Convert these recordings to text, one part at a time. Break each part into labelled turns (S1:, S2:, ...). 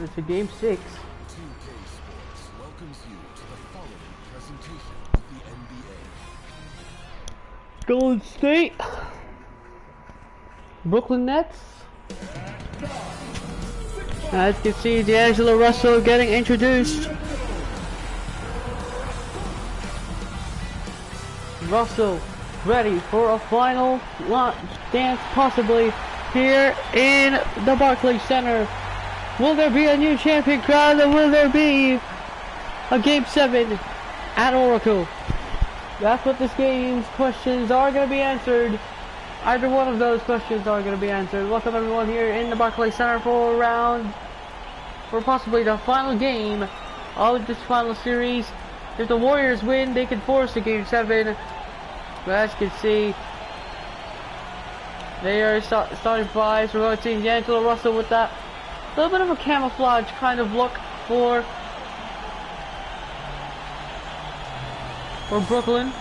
S1: It's a game 6.
S2: Team Sports welcomes you to the following presentation of the NBA.
S1: Golden State. Brooklyn Nets. As you can see, D'Angelo Russell getting introduced. Russell ready for a final dance possibly here in the Barclays Center. Will there be a new champion crowned, or will there be a game 7 at Oracle? That's what this game's questions are going to be answered. Either one of those questions are going to be answered. Welcome everyone here in the Barclays Center for possibly the final game of this final series. If the Warriors win, they can force a game 7. But as you can see, they are starting 5. So we're going to see D'Angelo Russell with that little bit of a camouflage kind of look for Brooklyn.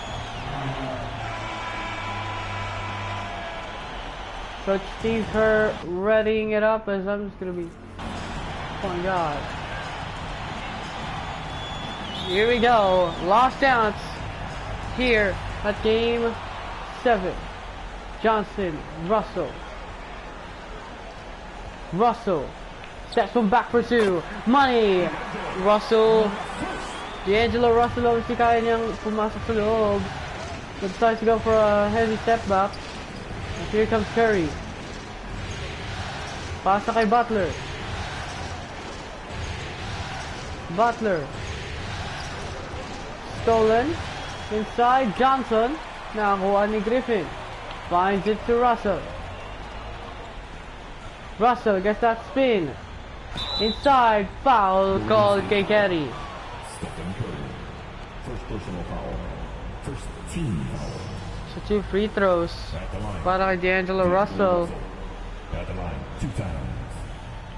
S1: Coach Steve Kerr readying it up as I'm just gonna be. Oh my God! Here we go. Last dance here at game 7. Johnson, Russell. Steps from back for 2. Money. Russell. D'Angelo Russell obviously kaya niyang pumasok sa loob. But decides to go for a heavy step back. And here comes Curry. Pasa kay Butler. Stolen. Inside, Johnson. Nakakuha ni Griffin. Finds it to Russell. Russell gets that spin. Inside, foul called kay Kerry.
S3: First personal foul. First team foul.
S1: So 2 free throws para kay D'Angelo Russell.
S3: At the line, 2 times.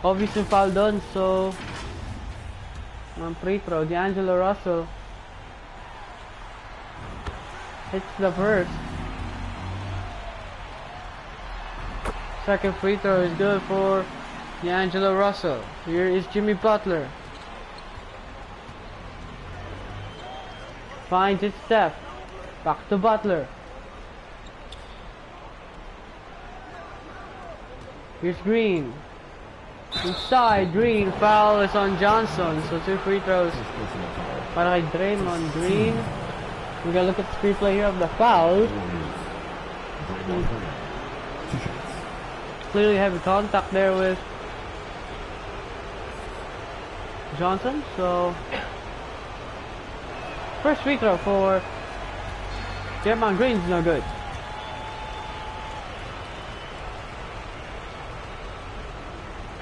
S1: Obviously foul done, so one free throw. D'Angelo Russell hits the first. Second free throw is good for D'Angelo Russell. Here is Jimmy Butler. Finds it Steph. Back to Butler. Here's Green. Inside, Green. Foul is on Johnson. So 2 free throws para kay Draymond Green. We're gonna look at the screenplay here of the foul. Clearly heavy contact there with Johnson. So first free throw for Draymond Green is no good.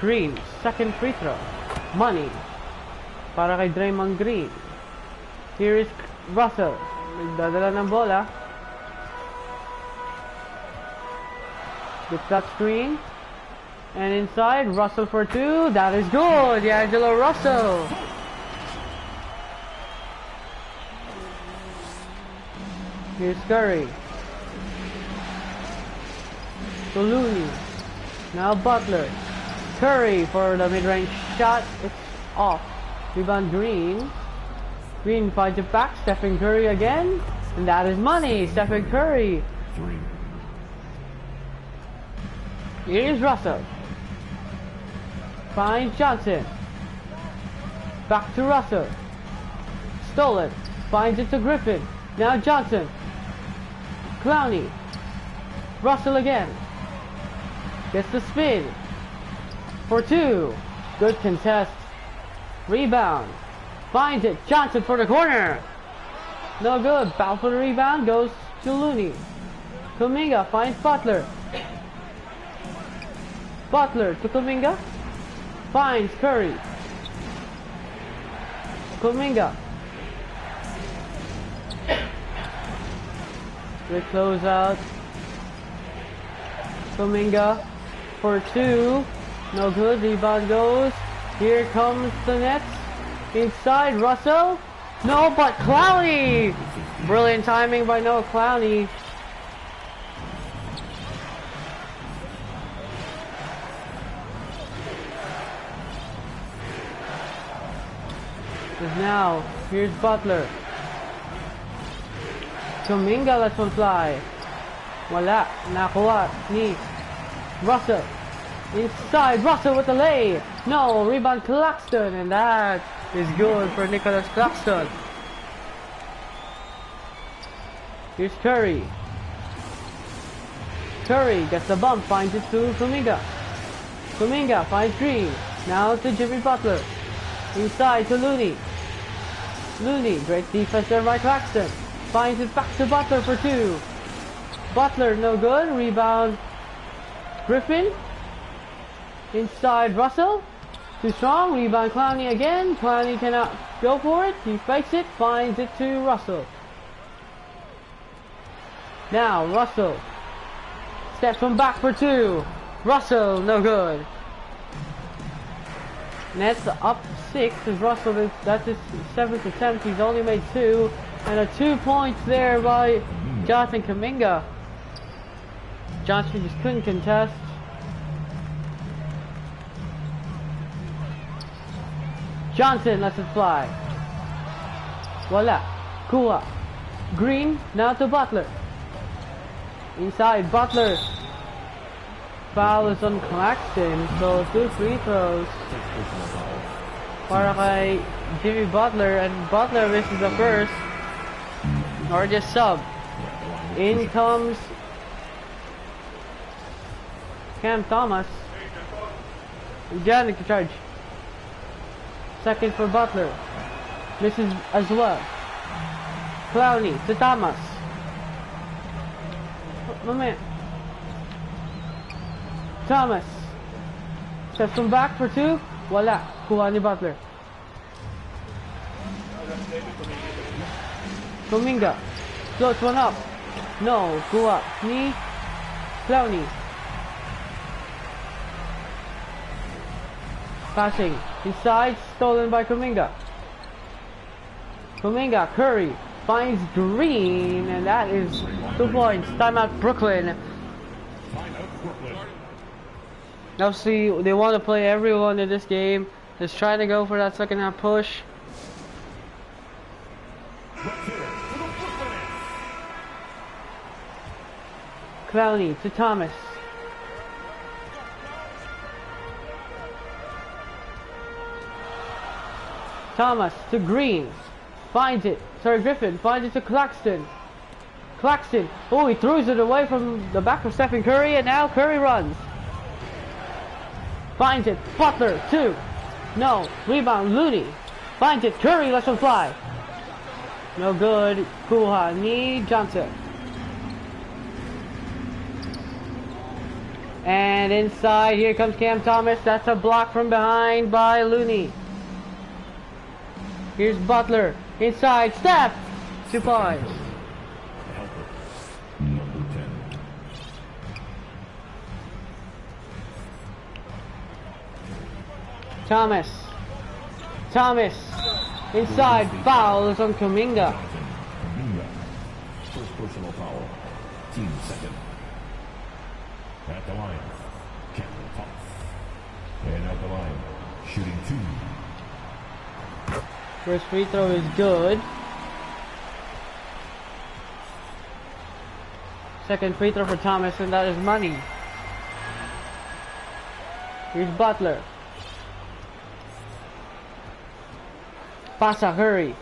S1: Green, second free throw. Money para kay Draymond Green. Here is Russell. Nagdadala ng bola. Gets that screen. And inside, Russell for 2. That is good. D'Angelo Russell. Here's Curry. To Looney. Now Butler. Curry for the mid-range shot. It's off. Rebound Green. Green finds it back. Stephen Curry again. And that is money. Stephen Curry.
S3: 3.
S1: Here's Russell. Finds Johnson. Back to Russell. Stolen. Finds it to Griffin. Now Johnson. Clowney. Russell again. Gets the spin. For 2. Good contest. Rebound. Finds it. Johnson for the corner. No good. Foul for the rebound. Goes to Looney. Kuminga finds Butler. Butler to Kuminga. Finds Curry. Kuminga. They close out. Kuminga for 2. No good. Rebound goes. Here comes the Nets. Inside, Russell. No, but Clowney. Brilliant timing by Noah Clowney. is now. Here's Butler. Kuminga lets one fly. Wala. Nakuha ni Russell. Inside. Russell with the lay. No. Rebound Claxton. And that is good for Nicholas Claxton. Here's Curry. Curry gets the bump. Finds it to Kuminga. Kuminga finds Green. Now to Jimmy Butler. Inside to Looney. Looney. Great defense there by Claxton. Finds it back to Butler for two. Butler no good. Rebound Griffin. Inside Russell. Too strong. Rebound Clowney again. Clowney cannot go for it. He fakes it. Finds it to Russell. Now Russell. Steps from back for two. Russell no good. Nets up 6 as Russell that's his 7th attempt. He's only made 2. And a 2 points there by Jonathan Kuminga. Johnson just couldn't contest. Johnson lets it fly. Voila. Kua. Green. Now to Butler. Inside Butler. Foul is on Claxton. So 2 free throws. Para kay Jimmy Butler. And Butler misses the first. Or just sub. In comes Cam Thomas. Janik to charge. Second for Butler. Misses as well. Clowney to Thomas. Moment. Thomas. Steps from back for two. Wala. Kuha ni Butler. Kuminga. Floats one up. No. Kuha ni Clowney. Passing. Inside. Stolen by Kuminga. Kuminga. Curry. Finds Green. And that is 2 points. Timeout Brooklyn. Obviously, they want to play everyone in this game. Just trying to go for that second half push. Clowney to Thomas. Thomas to Green. Finds it. Sorry, Griffin. Finds it to Claxton. Claxton. Oh, he throws it away from the back of Stephen Curry, and now Curry runs. Finds it. Butler, 2. No. Rebound, Looney. Finds it. Curry lets him fly. No good. Kuha ni Johnson. And inside, here comes Cam Thomas. That's a block from behind by Looney. Here's Butler. Inside. Step. 2 points.
S3: Number 10.
S1: Thomas. Thomas. Inside. Foul is on Kuminga.
S3: Kuminga. First personal foul. Team second. At the line. Capital toss. And at the line. Shooting 2.
S1: First free throw is good. Second free throw for Thomas, and that is money. Here's Butler. Pasa Curry.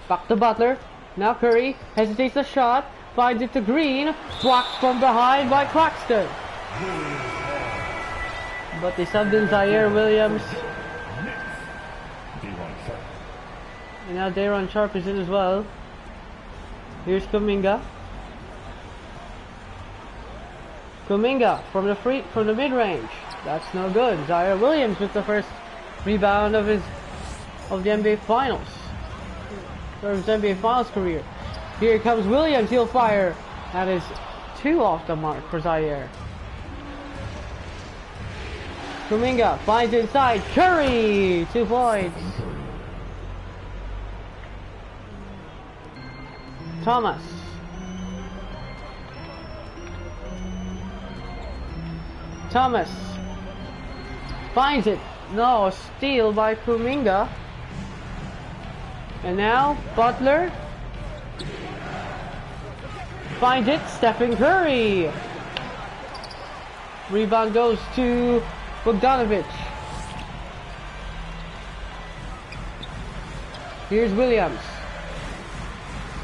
S1: Back to Butler. Now Curry hesitates the shot. Finds it to Green. Blocked from behind by Claxton. But they subbed in Zaire Williams. And now Dayron Sharp is in as well. Here's Kuminga. Kuminga from the mid-range. That's no good. Zaire Williams with the first rebound of the NBA Finals. Or his NBA Finals career. Here comes Williams. He'll fire. That is 2 off the mark for Zaire. Kuminga finds inside. Curry! 2 points. Thomas. Thomas finds it. No, steal by Kuminga. And now, Butler. Finds it, Stephen Curry. Rebound goes to Bogdanovic. Here's Williams.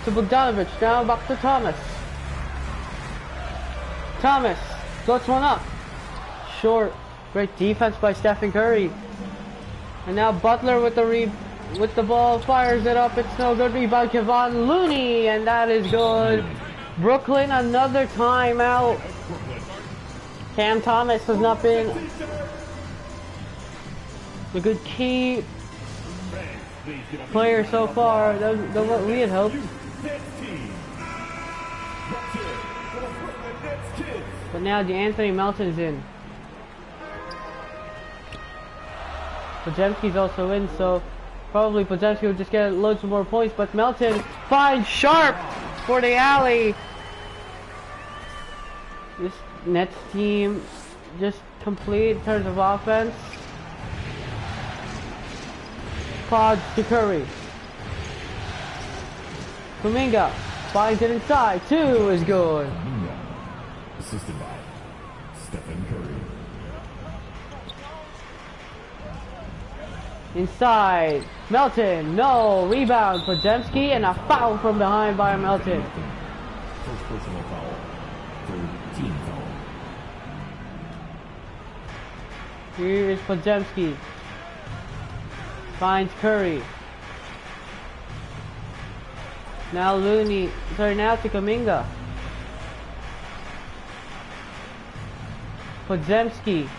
S1: To Bogdanovic, now back to Thomas. Thomas, floats one up. Short. Great defense by Stephen Curry. And now Butler with the ball, fires it up. It's no good. Rebound Kevon Looney, and that is good. Brooklyn, another timeout. Cam Thomas has not been a good key player so far than what we had hoped. But now DeAnthony Melton's in. Podziemski's also in, so probably Podziemski will just get loads of more points, but Melton finds Sharp for the alley. This Nets team just complete in terms of offense. Pods to Curry. Kuminga finds it inside. 2 is good.
S3: Kuminga, assisted by Stephen Curry.
S1: Inside. Melton. No. Rebound. Podziemski and a foul from behind by Melton.
S3: First personal foul. Third team foul.
S1: Here is Podziemski. Finds Curry. Now Looney. Sorry, now to Kuminga. Podziemski.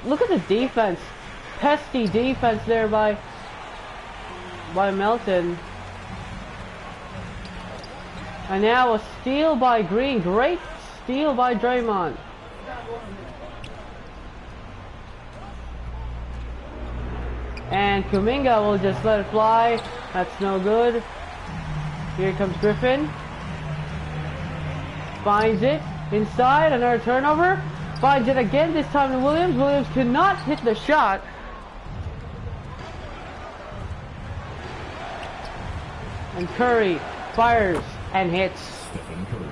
S1: Look at the defense. Pesky defense there by Melton. And now a steal by Green. Great steal by Draymond. And Kuminga will just let it fly. That's no good. Here comes Griffin. Finds it. Inside. Another turnover. Finds it again, this time to Williams. Williams cannot hit the shot. And Curry fires and hits.
S3: Stephen Curry.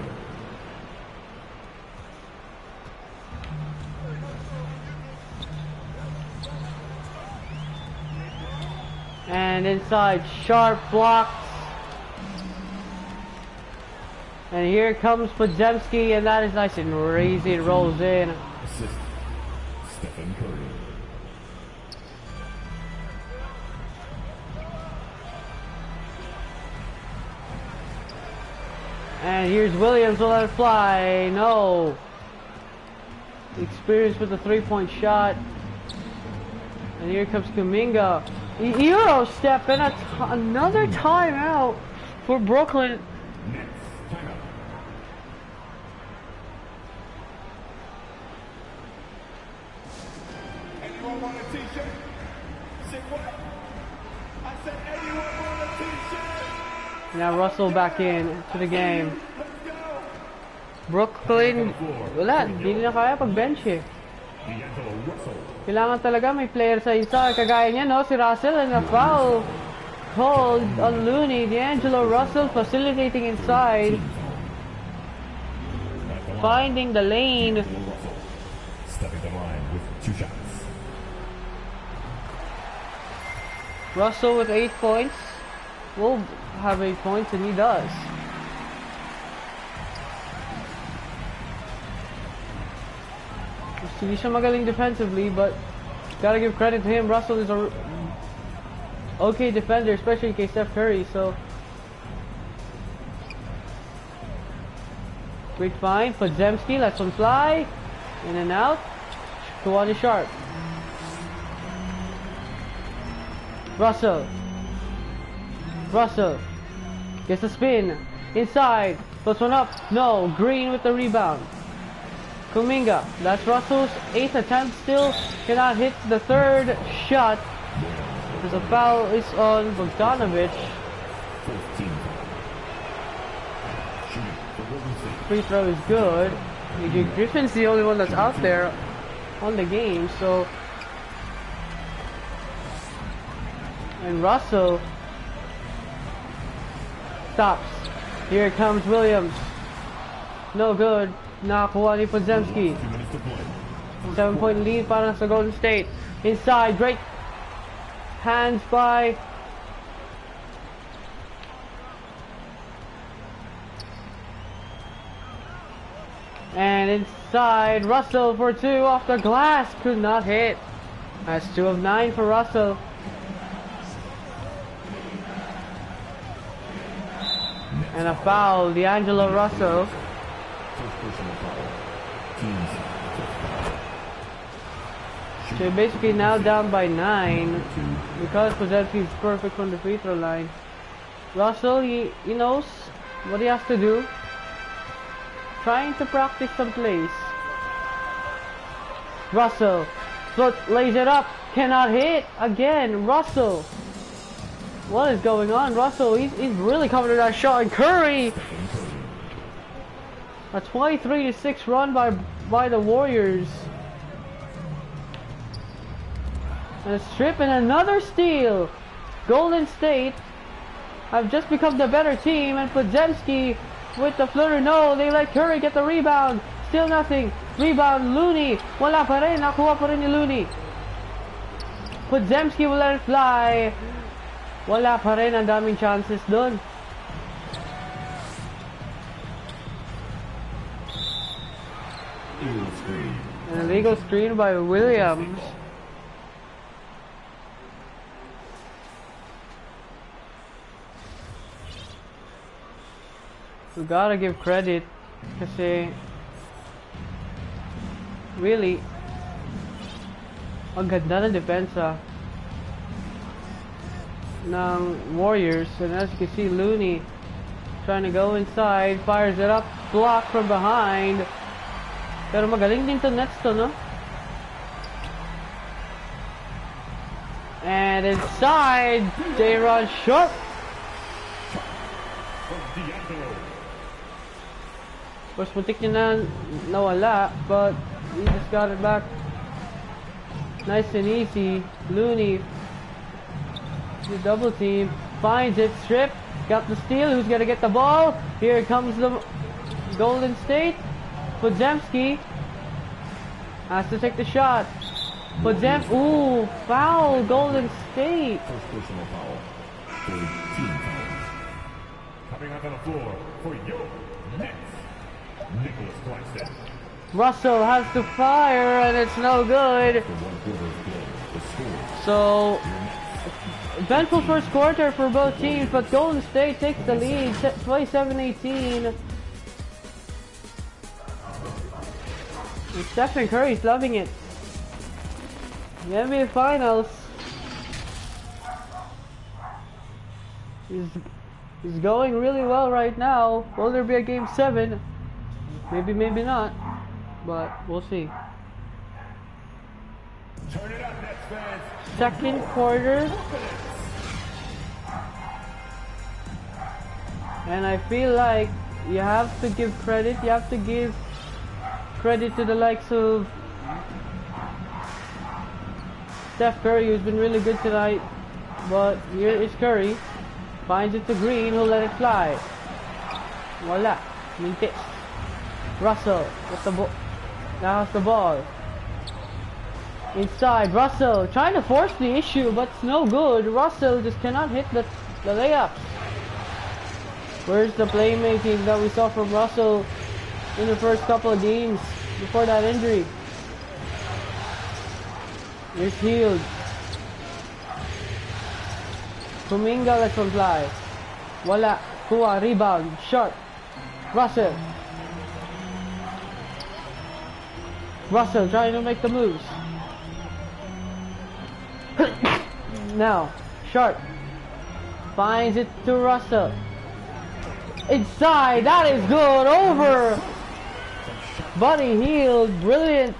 S1: And inside, Sharp blocks. And here comes Podziemski, and that is nice and easy. It rolls in.
S3: Assist. Stephen Curry.
S1: And here's Williams, will let it fly. No. Experience with the three-point shot. And here comes Kuminga. Euro step and another timeout for Brooklyn.
S3: Nets. Timeout.
S2: Anyone want a t-shirt? Say what? I said anyone want a t-shirt?
S1: Now Russell back in to the game.
S2: Let's go!
S1: Brooklyn, wala, hindi na kaya pag-bench eh.
S3: D'Angelo Russell.
S1: Kailangan talaga may player sa isa. Kagaya niya, no? Si Russell and a foul called on Looney. D'Angelo Russell facilitating inside. Finding the lane.
S3: Russell. Stepping the line with 2 shots.
S1: Russell with 8 points. Will have 8 points, and he does. Hindi siya magaling defensively, but gotta give credit to him. Russell is a okay defender, especially against Steph Curry. So great find. Podziemski lets one fly, in and out. Kawhi Sharp. Russell gets a spin inside. Puts one up. No. Green with the rebound. Kuminga, that's Russell's 8th attempt, still cannot hit the 3rd shot. Because a foul is on Bogdanovic. Free throw is good. Griffin's the only one that's out there on the game. So, and Russell stops. Here comes Williams. No good. Nakakuha ni Podzemski. 7-point lead para sa Golden State. Inside, great hands by and inside, Russell for two off the glass, could not hit. That's 2 of 9 for Russell. And a foul, D'Angelo Russell. So you're basically now down by 9 because Podzemski is perfect from the free throw line. Russell, he knows what he has to do. Trying to practice some plays. Russell lays it up, cannot hit again. Russell, what is going on? Russell, he's really coming to that shot. And Curry, a 23-6 run by the Warriors. And a strip and another steal. Golden State have just become the better team, and Podzemski with the flutter. No, they let Curry get the rebound. Still nothing. Rebound, Looney. Wala pa rin. Nakuha pa rin ni Looney. Podzemski will let it fly. Wala pa rin. Ang daming chances dun. An illegal screen by Williams. We gotta give credit kasi really ang ganda ng depensa ng Warriors. And as you can see, Looney trying to go inside, fires it up, blocked from behind. Pero magaling din to Nets to, no? And inside, they run short. Of course, muntik niya na nawala, but he just got it back nice and easy. Looney, the double team, finds it, strip, got the steal. Who's gonna get the ball? Here comes the Golden State. Podzemski has to take the shot. Ooh, foul, Golden State.
S3: First personal foul. Third team foul. Coming up on the floor for your Nets. Nicholas Claxton.
S1: Russell has to fire and it's no good. So, eventful first quarter for both teams, but Golden State takes the lead, 27-18. And Stephen Curry's loving it. The NBA Finals. He's going really well right now. Will there be a game 7? Maybe, maybe not. But we'll see.
S2: Turn it up, Nets fans.
S1: Second quarter. And I feel like you have to give credit. You have to give credit to the likes of Steph Curry, who's been really good tonight. But here is Curry. Finds it to Green, who'll let it fly. Voila. Mintis. Russell with the ball. Now has the ball. Inside, Russell trying to force the issue, but it's no good. Russell just cannot hit the layups. Where's the playmaking that we saw from Russell in the first couple of games before that injury? Here's Hield. Kuminga lets him fly. Wala. Kuha, rebound, shot. Russell. Russell trying to make the moves. Now, Sharp finds it to Russell. Inside, that is good, over. Buddy Hield, brilliant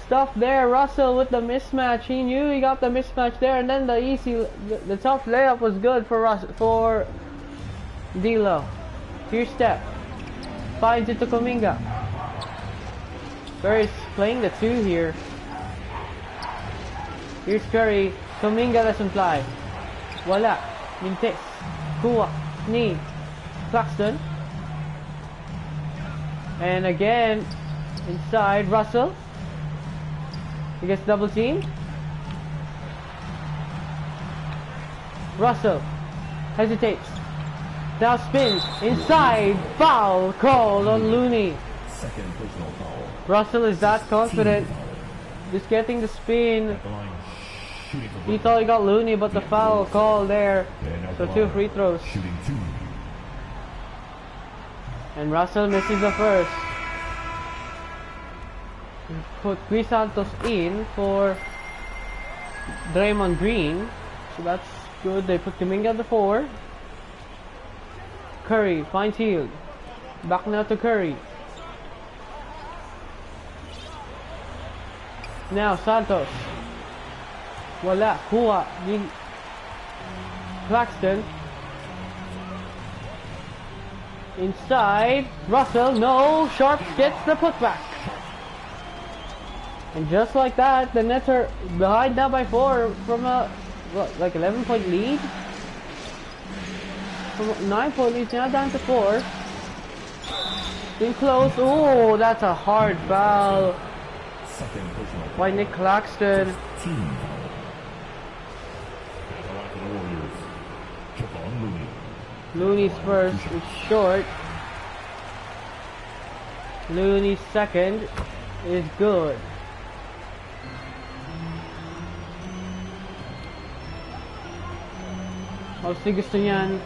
S1: stuff there. Russell with the mismatch. He knew he got the mismatch there, and then the tough layup was good for D'Lo. Here's Steph. Finds it to Kuminga. Curry's playing the 2 here. Here's Curry. Kuminga doesn't fly. Wala. Mintes. Kuha. Ni. Claxton. And again, inside Russell. He gets double teamed. Russell hesitates. Now spins inside. Foul called on Looney.
S3: Second personal foul.
S1: Russell is that confident. Just getting the spin.
S3: At the line, shooting for
S1: He thought he got Looney, but the foul call there.
S3: And at
S1: So
S3: the
S1: 2
S3: line,
S1: free throws.
S3: Shooting 2.
S1: And Russell misses the first. Put Chris Santos in for Draymond Green. So that's good. They put Kuminga at the 4. Curry finds Hield. Back now to Curry. Now Santos. Wala. Kuha. Claxton. Inside. Russell. No. Sharp gets the putback. And just like that, the Nets are behind now by 4 from a, what, like 11-point lead? From a 9-point lead, now down to 4. In close. Oh, that's a hard foul.
S3: Second personal
S1: By Nick Claxton.
S3: team foul. At the line for the Warriors. Kevon Looney.
S1: Looney's first is short. Looney's second is good. Obviously gusto niyan.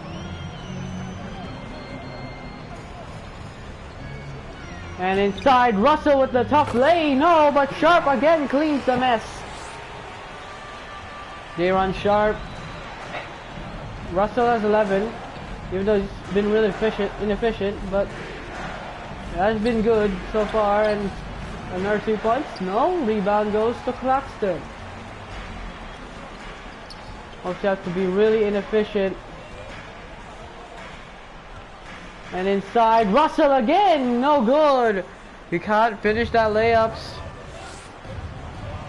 S1: And inside, Russell with the tough lay. No, but Sharp again cleans the mess. They run Sharp. Russell has 11, even though he's been really inefficient, but it has been good so far. And another 2 points. No, rebound goes to Claxton. Also have to be really inefficient. And inside, Russell again, no good. You can't finish that layups.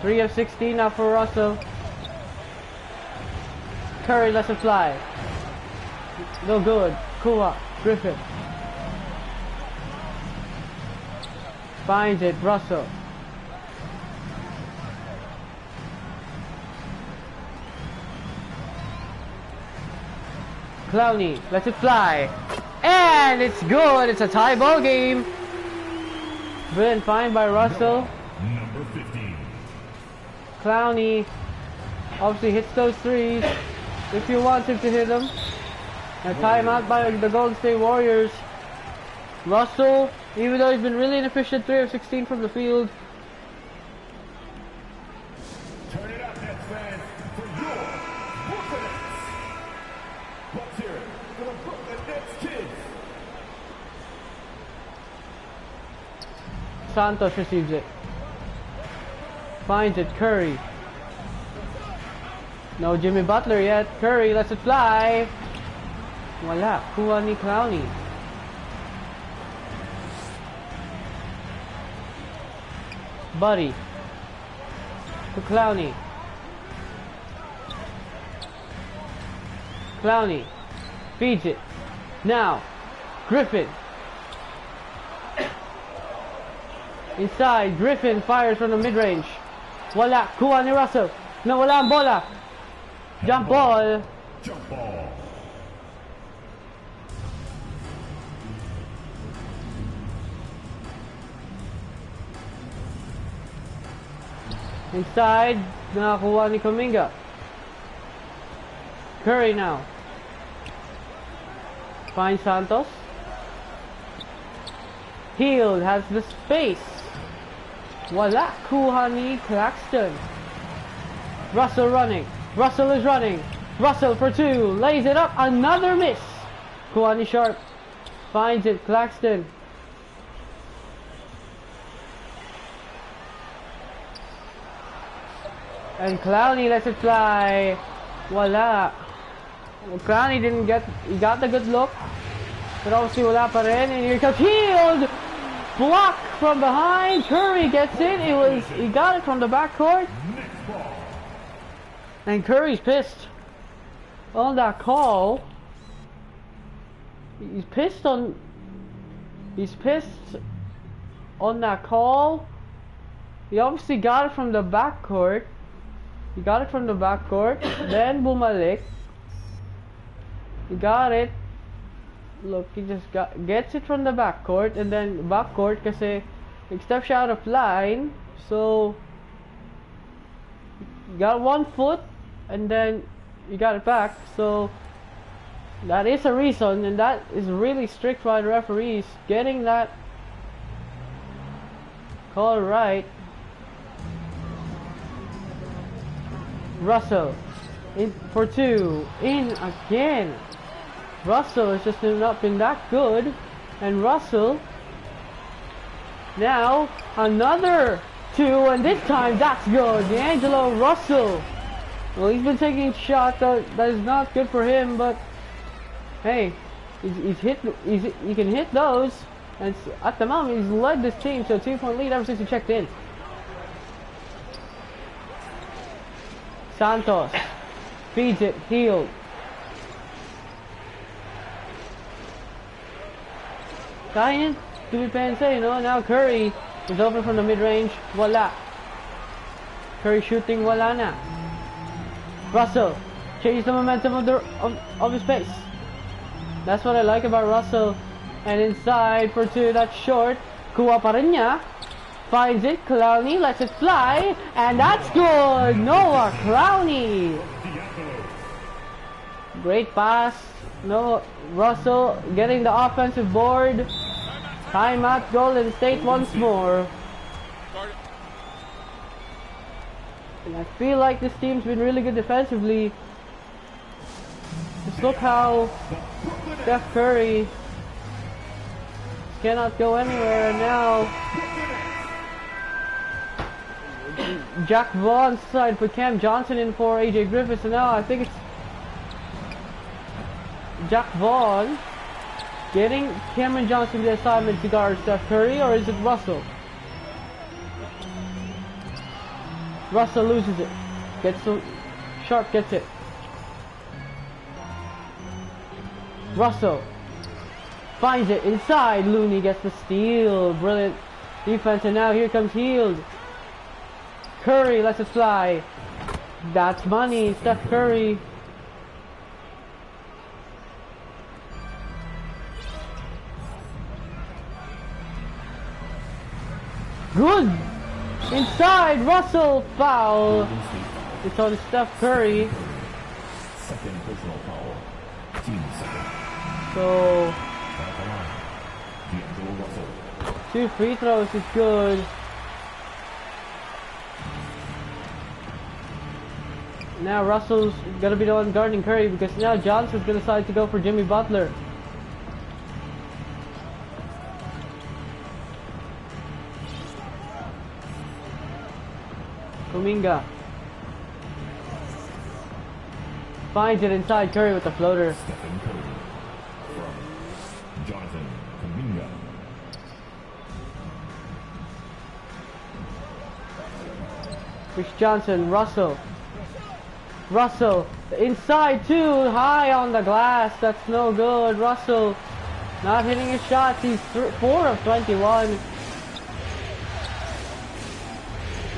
S1: 3 of 16 now for Russell. Curry lets it fly. No good. Kua, Griffin. Finds it, Russell. Clowney lets it fly. And it's good. It's a tie ball game. Been fine by Russell.
S3: Number 15.
S1: Clowney obviously hits those threes if you want him to hit them. A timeout by the Golden State Warriors. Russell, even though he's been really inefficient, 3 of 16 from the field.
S2: Turn it up, Nets fans, for your Brooklyn Nets. Let's hear it for the Brooklyn Nets kids.
S1: Santos receives it. Finds it, Curry. No Jimmy Butler yet. Curry lets it fly. Wala. Kuha ni Clowney. Buddy. To Clowney. Clowney. Feeds it. Now. Griffin. Inside. Griffin fires from the mid-range. Wala. Kuha ni Russell. No, wala ang bola. Jump ball.
S3: Jump ball.
S1: Inside, nakakuha ni Kuminga. Curry now. Finds Santos. Hield has the space. Wala, kuha ni Claxton. Russell running. Russell is running. Russell for 2. Lays it up. Another miss. Kuha ni Sharp. Finds it. Claxton. And Clowney lets it fly. Wala. Well, Clowney didn't get, he got the good look. But obviously wala pa rin. And here comes Hield. Block from behind. Curry gets it. He got it from the backcourt.
S3: Next ball.
S1: And Curry's pissed on that call. He's pissed on that call. He obviously got it from the backcourt. Then bumalik. He got it. Look, he just gets it from the backcourt, and then backcourt kasi step shot of line. So you got 1 foot, and then you got it back. So that is a reason, and that is really strict by the referees getting that call right. Russell in for 2, in again. Russell has just not been that good, and Russell now another 2, and this time that's good. D'Angelo Russell. Well, he's been taking shots that is not good for him, but hey, he can hit those, and at the moment he's led this team to a 2-point lead ever since he checked in. Santos feeds it, Hield. Kaya to be pensé, you know. Now Curry is open from the mid-range. Wala. Curry shooting, wala na. Russell changes the momentum of his pace. That's what I like about Russell. And inside for 2, that's short. Kuha pa rin niya. Finds it, Clowney lets it fly, and that's good! Noah Clowney! Great pass. No, Russell getting the offensive board. Timeout, Golden State once more. And I feel like this team's been really good defensively. Just look how Steph Curry cannot go anywhere, and now Jack Vaughn's side put Cam Johnson in for AJ Griffiths, and now I think it's Jack Vaughn getting Cameron Johnson the assignment to guard Steph Curry, or is it Russell? Russell loses it. Sharp gets it. Russell finds it inside. Looney gets the steal. Brilliant defense, and now here comes Hield. Curry lets it fly. That's money. Steph Curry. Good. Inside. Russell foul. It's on Steph Curry.
S3: Second personal foul. Team second.
S1: So
S3: At the line, D'Angelo Russell.
S1: 2 free throws is good. Now Russell's gonna be the one guarding Curry, because now Johnson's gonna decide to go for Jimmy Butler. Kuminga finds it inside. Curry with the floater.
S3: Stephen Curry from Jonathan Kuminga.
S1: Chris Johnson, Russell, inside 2, high on the glass. That's no good. Russell not hitting his shots. He's 4 of 21.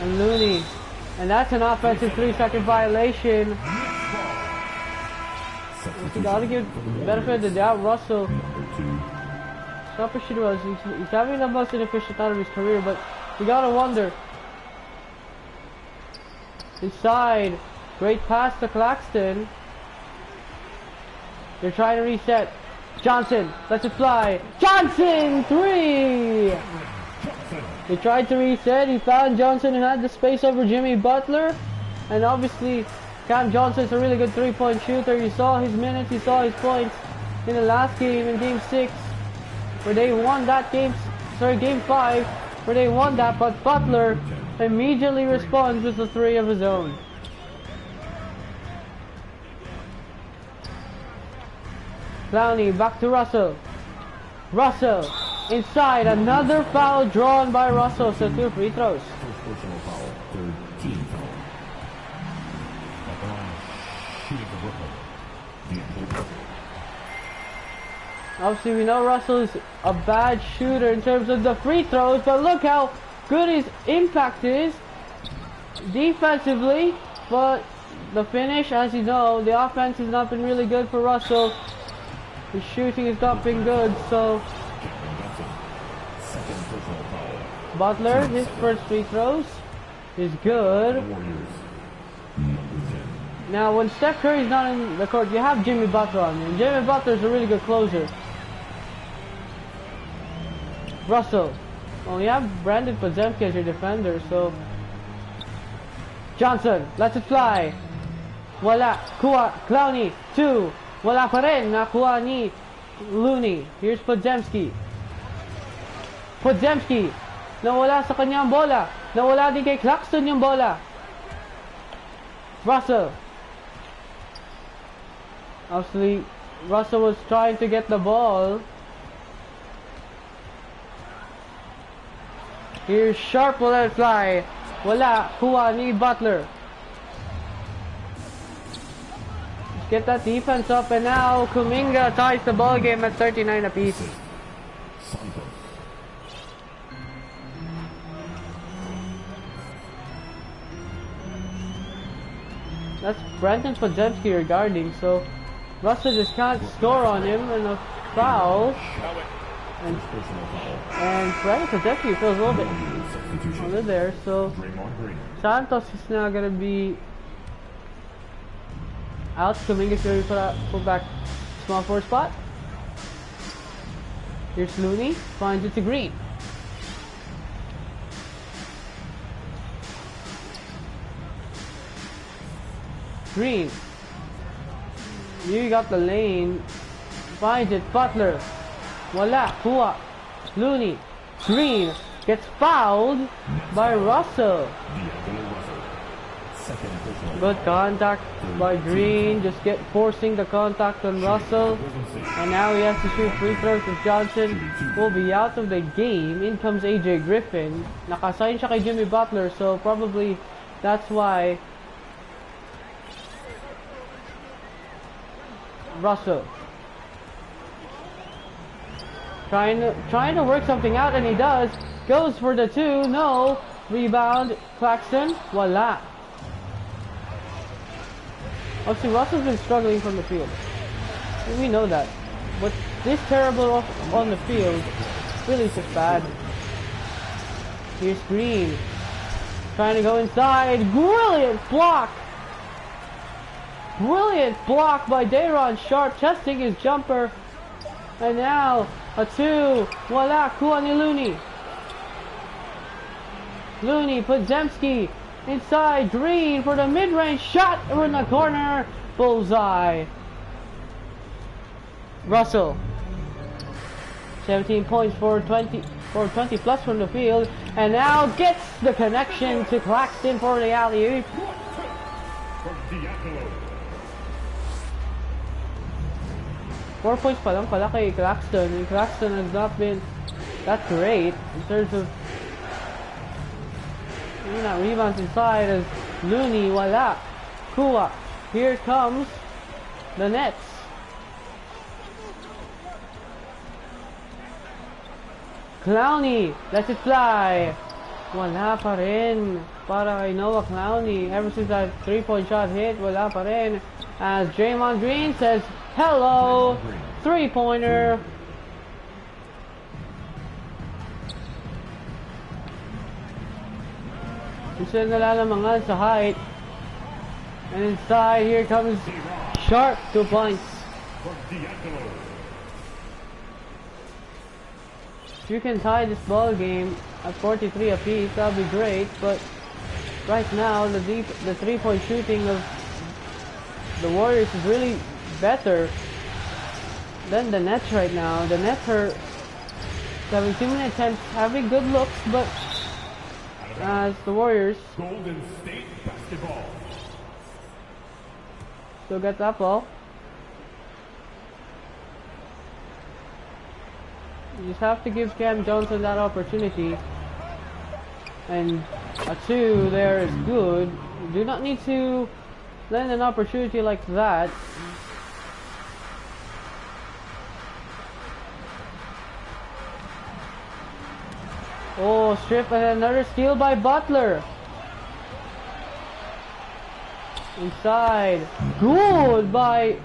S1: And Looney, and that's an offensive 3-second violation. You gotta give benefit of the doubt. Russell, selfish it was. He's having the most inefficient out of his career, but you gotta wonder. Inside, great pass to Claxton. They're trying to reset. Johnson lets it fly. Johnson 3. They tried to reset. He found Johnson and had the space over Jimmy Butler, and obviously Cam Johnson's a really good 3-point shooter. You saw his minutes, you saw his points in the last game, in Game 6, where they won that game. Game 5, where they won that. But Butler immediately responds with a 3 of his own. Clowney back to Russell. Russell inside, another foul drawn by Russell, so 2 free throws.
S3: First personal foul, third team foul. At the line,
S1: Obviously, we know Russell is a bad shooter in terms of the free throws, but look how good his impact is defensively. But the finish, as you know, the offense has not been really good for Russell. His shooting has not been good, so Butler, his first free throws is good. Now, when Steph Curry's not in the court, you have Jimmy Butler on you. And Jimmy Butler's a really good closer. Russell. Well, you have Brandon Podziemski as your defender, so... Johnson, lets it fly. Wala, kuha, Clowney, 2. Wala pa rin, nakuha ni Looney. Here's Podziemski. Podziemski, nawala sa kanya ang bola. Nawala din kay Claxton yung bola. Russell. Obviously, Russell was trying to get the ball. Here's Sharp, will let it fly. Wala, kuha ni Butler. Let's get that defense up, and now Kuminga ties the ball game at 39 apiece. That's Brandon Podziemski regarding, so Russell just can't score on him, and a foul. And Brandon Podziemski feels a little bit under there, so Santos is now going to be out. Kuminga's going to pull back small forward spot. Here's Looney, finds it to Green. Green, you got the lane, finds it, Butler, wala, kuha, Looney, Green, gets fouled by Russell. Good contact by Green, just forcing the contact on Russell, and now he has to shoot free throws with Johnson, will be out of the game. In comes AJ Griffin, nakasign siya kay Jimmy Butler, so probably that's why. Russell trying to work something out, and he does. Goes for the 2, no. Rebound, Claxton, voila. Obviously, Russell's been struggling from the field. We know that. But this terrible on the field really is just bad. Here's Green. Trying to go inside. Brilliant block! Brilliant block by Dayron Sharp, testing his jumper. And now, a 2. Voila, kuha ni Looney. Looney, Podziemski, inside, Green for the mid-range shot in the corner. Bullseye. Russell. 17 points for 20 plus from the field. And now gets the connection to Claxton for the alley-oop. 4 points pa lang pala kay Claxton, and Claxton has not been that great in terms of rebounds inside as Looney, wala, kuha. Here comes the Nets. Clowney, lets it fly. Wala pa rin para kay Noah Clowney. Ever since that 3-point shot hit, wala pa rin. As Draymond Green says, hello, 3-pointer. Isa nalalamangan sa height. And inside, here comes Sharp, 2 points. If you can tie this ball game at 43 apiece, that'll be great. But right now, the 3-point shooting of the Warriors is really better than the Nets right now. The Nets are 17-minute attempts, having good looks, but as the Warriors
S2: Golden State basketball.
S1: still get that ball. You just have to give Cam Johnson that opportunity. And a 2 there is good. You do not need to lend an opportunity like that. Oh, strip and another steal by Butler. Inside. Good by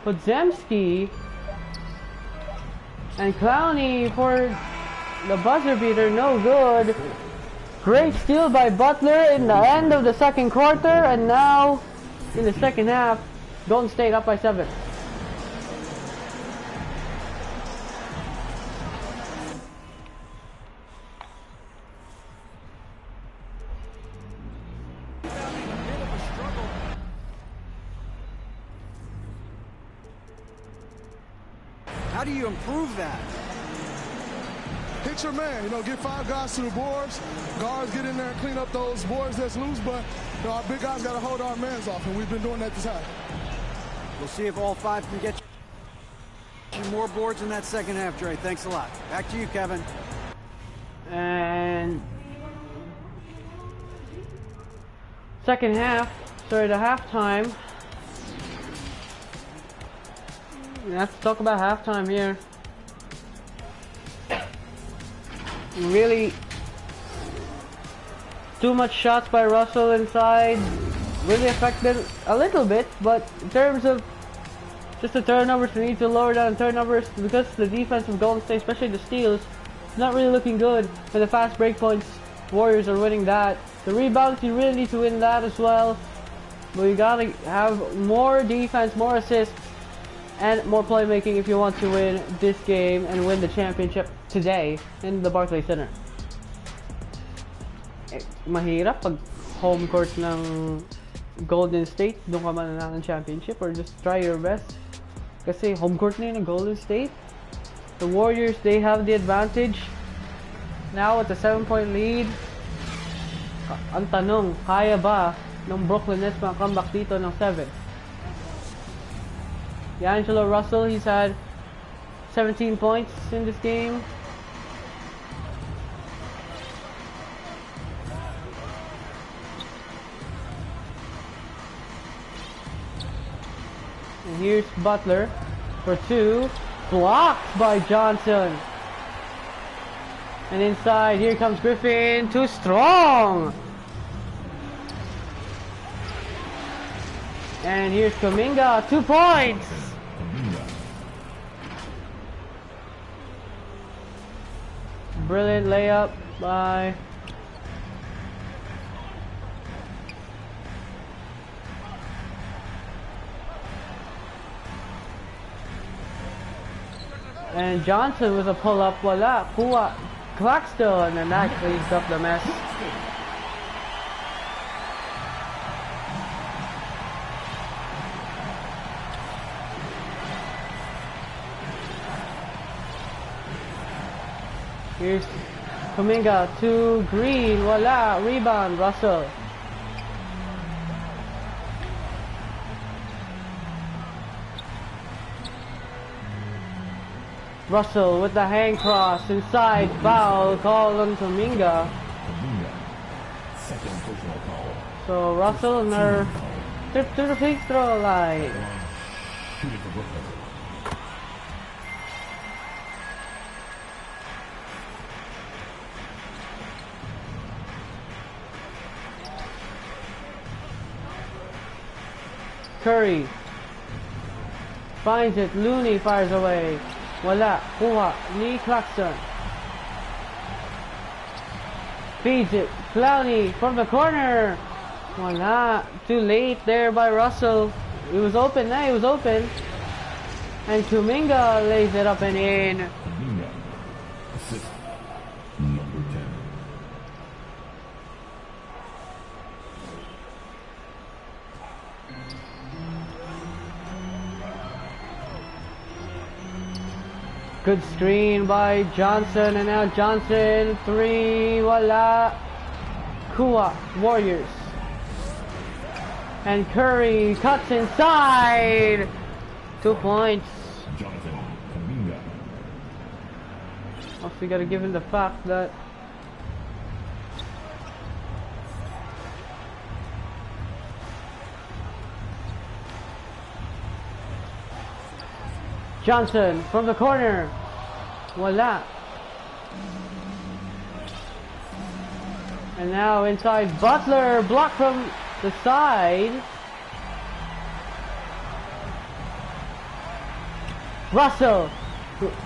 S1: Podzemski. And Clowney for the buzzer beater, no good. Great steal by Butler in the end of the second quarter, and now in the second half, Golden State up by 7.
S4: How do you improve that?
S5: Hit your man, get 5 guys to the boards. Guards get in there and clean up those boards that's loose, but our big guys got to hold our mans off, and we've been doing that this half.
S4: We'll see if all 5 can get you more boards in that second half, Dre. Thanks a lot. Back to you, Kevin.
S1: And second half, sorry, the halftime. Let's talk about halftime here. Really, too much shots by Russell inside really affected a little bit, but in terms of just the turnovers, we need to lower down turnovers because the defense of Golden State, especially the steals, is not really looking good. And the fast break points, Warriors are winning that. The rebounds, you really need to win that as well. But you gotta have more defense, more assists, and more playmaking if you want to win this game and win the championship today in the Barclays Center. Mahirap pag home court ng Golden State, doon ka mananalo ng championship, or just try your best. Kasi home court na yun ng Golden State. The Warriors, they have the advantage. Now with a 7-point lead, ang tanong, kaya ba ng Brooklyn Nets makakambak dito ng 7? D'Angelo Russell, he's had 17 points in this game. And here's Butler for 2. Blocked by Johnson. And inside, here comes Griffin. Too strong. And here's Kuminga. 2 points. Brilliant layup by and Johnson with a pull-up, wala, kuha, Claxton, and that cleans up the mess. Here's Kuminga to Green, wala, rebound, Russell. Russell with the hand cross inside, foul called on Kuminga.
S3: Second personal foul.
S1: So Russell and her trip to the free throw line.
S3: Shooting for Brooklyn.
S1: Curry finds it, Looney fires away. Wala, kuha, Lee Claxton. Feeds it, Clowney from the corner. Wala, too late there by Russell. It was open, it was open. And Kuminga lays it up and in.
S3: Kuminga. Assist number 10.
S1: Good screen by Johnson, and now Johnson, 3, voila. Kua, Warriors. And Curry cuts inside. 2 points.
S3: Jonathan Kuminga.
S1: Also, you gotta give him the fact that Johnson from the corner. Voila. And now inside Butler, blocked from the side. Russell,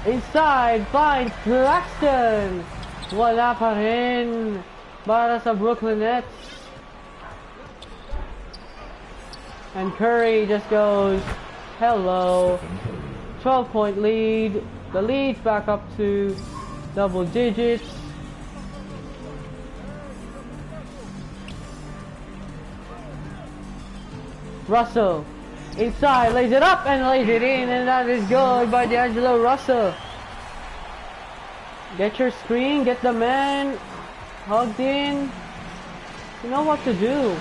S1: inside, finds Claxton. Wala pa rin para sa Brooklyn Nets. And Curry just goes, hello. 12-point lead. The lead's back up to double digits. Russell, inside, lays it up and lays it in, and that is good by D'Angelo Russell. Get your screen, get the man hugged in. You know what to do.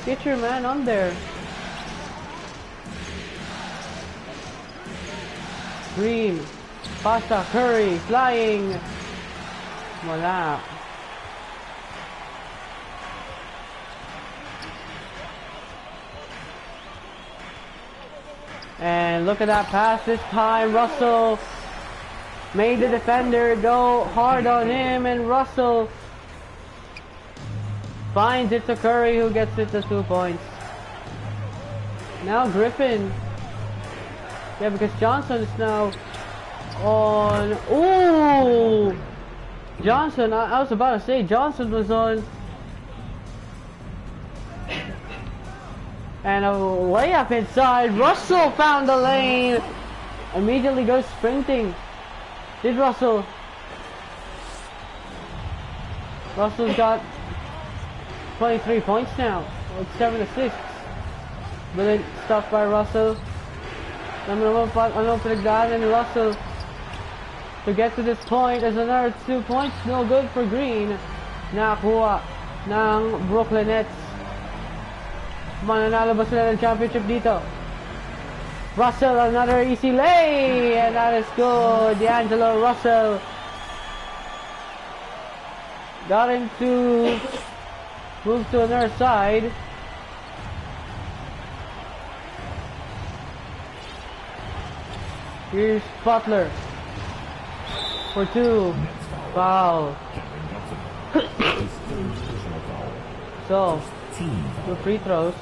S1: Get your man on there. Green, Pasta, Curry, flying. Wala. And look at that pass this time. Russell made the defender go hard on him, and Russell finds it to Curry, who gets it to 2 points. Now Griffin. Yeah, because Johnson is now on. Ooh! Johnson, I was about to say, Johnson was on. And a layup inside. Russell found the lane. Immediately goes sprinting. Did Russell? Russell's got 23 points now. With 7 assists. Brilliant stuff by Russell. Ano pinagdaanan ni Russell to get to this point as another 2 points. No good for Green. Nakakuha ng Brooklyn Nets. Mananalo ba sila ng championship dito? Russell, another easy lay, and that is good. D'Angelo Russell got him to move to another side. Here's Butler for 2. Foul. So, 2 free throws.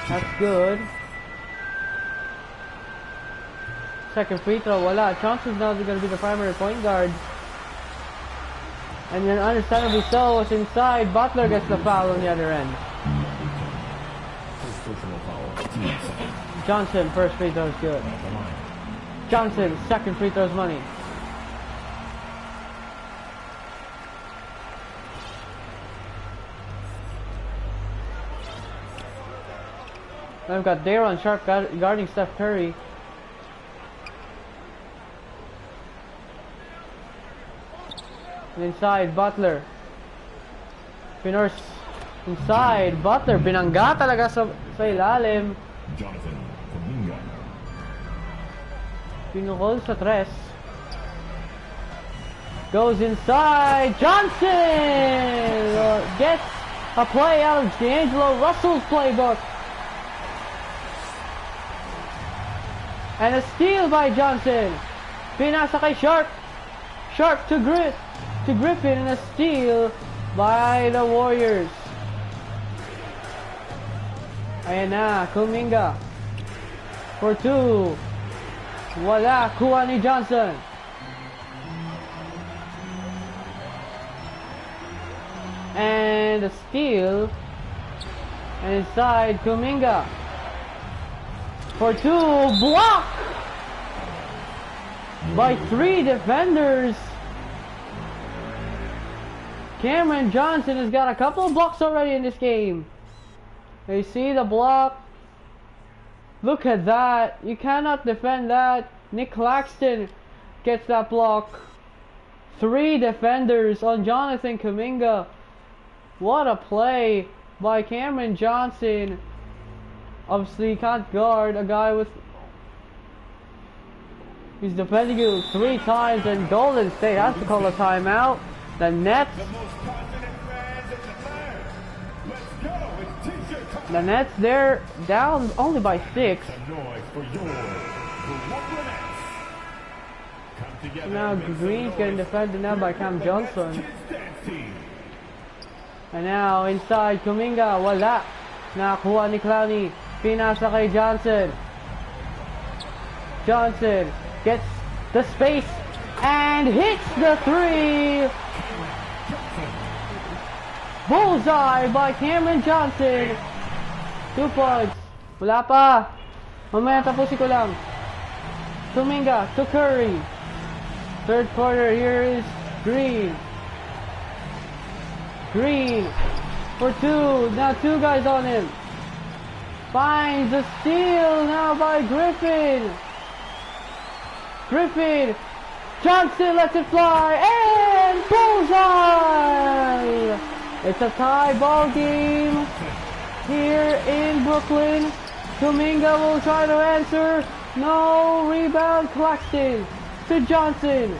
S1: That's good. Second free throw, wala. Johnson's now going to be the primary point guard. And then understandably so, was inside. Butler gets the foul on the other end. Johnson, first free throw is good. Johnson, second free throw is money. Then we've got Daron Sharp guarding Steph Curry. And inside, Butler. Pinors inside, Butler. Binangga talaga sa ilalim.
S3: Jonathan Kuminga.
S1: Pinukol sa tres. Goes inside. Johnson gets a play out of D'Angelo Russell's playbook. And a steal by Johnson. Pinasa kay Sharp. Sharp to Griffin, and a steal by the Warriors. Ayan na, Kuminga for 2. Wala, kuha ni Johnson. And a steal. And inside, Kuminga for 2. Block by 3 defenders. Cameron Johnson has got a couple of blocks already in this game. You see the block? Look at that. You cannot defend that. Nick Claxton gets that block. 3 defenders on Jonathan Kuminga. What a play by Cameron Johnson. Obviously, you can't guard a guy with... He's defending you 3 times, and Golden State has to call a timeout. The Nets. The Nets, they're down only by 6. Now Green's getting defended now by Cam Johnson. And now inside Kuminga, wala. Nakakuha ni Clowney. Pinasa kay Johnson. Johnson gets the space and hits the three. Bullseye by Cameron Johnson. 2 points. Wala pa. Mamaya tapusin ko lang. Kuminga to Curry. Third quarter, here is Green. Green for 2. Now 2 guys on him. Finds a steal now by Griffin. Griffin. Johnson lets it fly and bullseye. It's a tie ball game here in Brooklyn. Kuminga will try to answer. No, rebound Claxton to Johnson.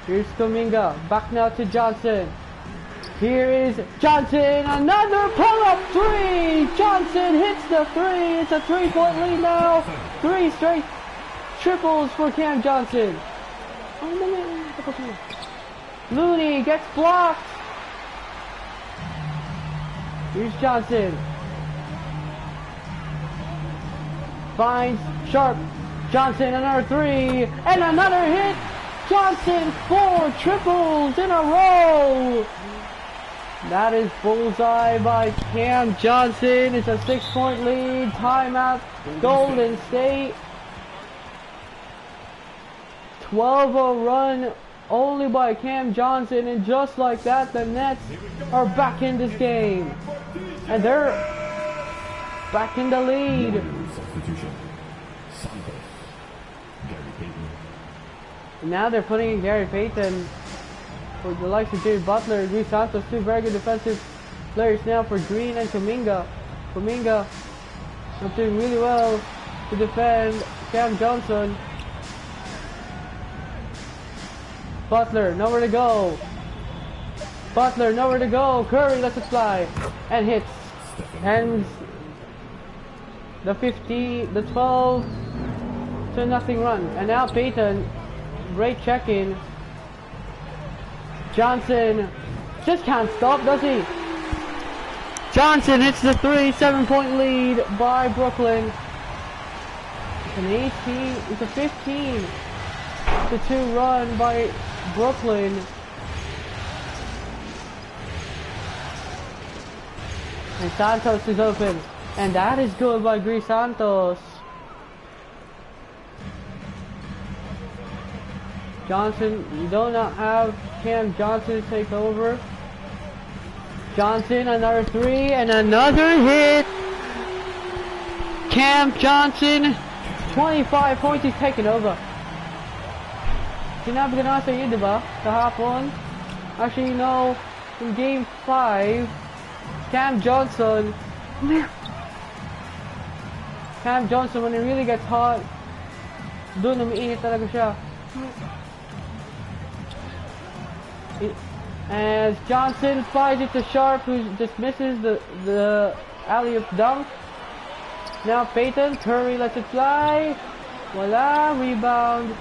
S1: Here's Kuminga, back now to Johnson. Here is Johnson, another pull-up 3. Johnson hits the 3. It's a 3-point lead now. 3 straight triples for Cam Johnson. Looney gets blocked. Here's Johnson. Finds Sharp. Johnson, another 3. And another hit. Johnson, 4 triples in a row. That is bullseye by Cam Johnson. It's a 6-point lead. Timeout, Golden State. 12-0 run only by Cam Johnson. And just like that, the Nets are back in this game. And they're back in the lead.
S3: Substitution. Santos. Gary Payton.
S1: Now they're putting in Gary Payton for the likes of Jay Butler and Luis Santos, 2 very good defensive players now for Green and Kuminga. Kuminga not doing really well to defend Cam Johnson. Butler, nowhere to go. Butler, nowhere to go. Curry lets it fly and hits. And the 12 to nothing run. And now Payton, great check-in. Johnson just can't stop, does he? Johnson hits the 3, 7-point lead by Brooklyn. It's a 15 to 2 run by Brooklyn. And Santos is open. And that is good by Gris Santos. Johnson, you do not have Cam Johnson take over. Johnson, another 3 and another hit. Cam Johnson, 25 points, he's taken over. Sinabi ko na sa iyo, diba? Kahapon. Actually, no, in game 5, Cam Johnson, when he really gets hot, doon umiinit talaga siya. As Johnson flies it to Sharp, who just misses the alley-oop dunk. Now Payton, Curry lets it fly. Voila, rebound.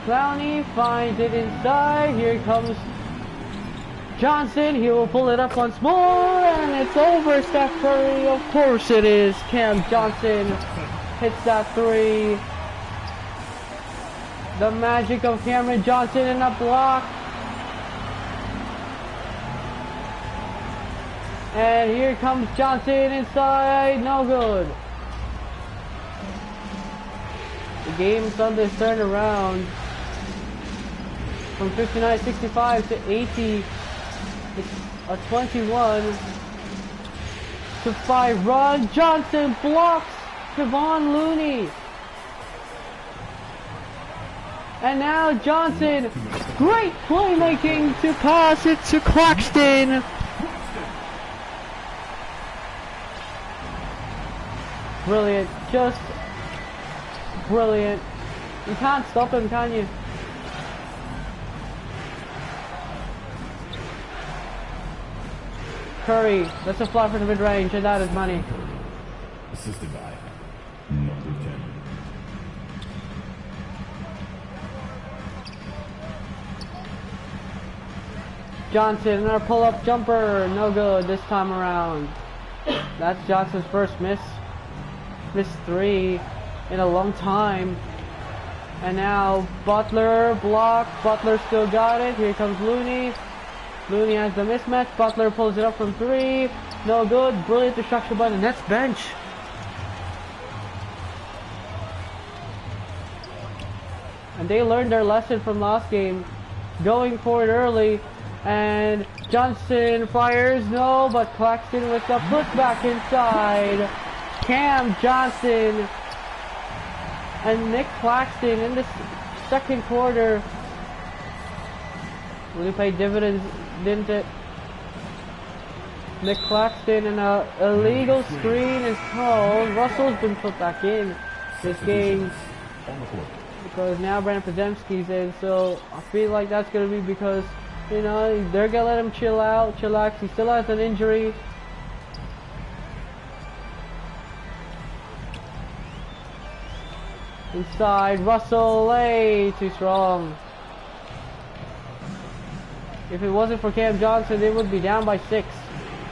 S1: Clowney finds it inside. Here comes Johnson. He will pull it up once more, and it's over. Steph Curry, of course it is. Cam Johnson hits that 3. The magic of Cameron Johnson in a block. And here comes Johnson inside, no good. The game Sundays turned around from 59-65 to 80. It's a 21-5 run. Johnson blocks Kevon Looney. And now Johnson, great playmaking to pass it to Claxton. Brilliant, just brilliant. You can't stop him, can you? Curry, that's a fly for the mid-range, and that is money.
S3: Assisted by number 10.
S1: Johnson, our pull-up jumper, no good this time around. That's Johnson's first miss. Miss 3 in a long time. And now Butler block. Butler still got it. Here comes Looney. Looney has the mismatch. Butler pulls it up from 3. No good. Brilliant destruction by the Nets bench. And they learned their lesson from last game. Going for it early. And Johnson fires. No, but Claxton with the putback inside. Cam Johnson and Nick Claxton in the second quarter. Really paid dividends, didn't it? Nick Claxton and a illegal screen is called. Russell's been put back in this game because now Brandon Podziemski's in. So I feel like that's going to be because, you know, they're going to let him chillax. He still has an injury. Inside, Russell, too strong. If it wasn't for Cam Johnson, they would be down by 6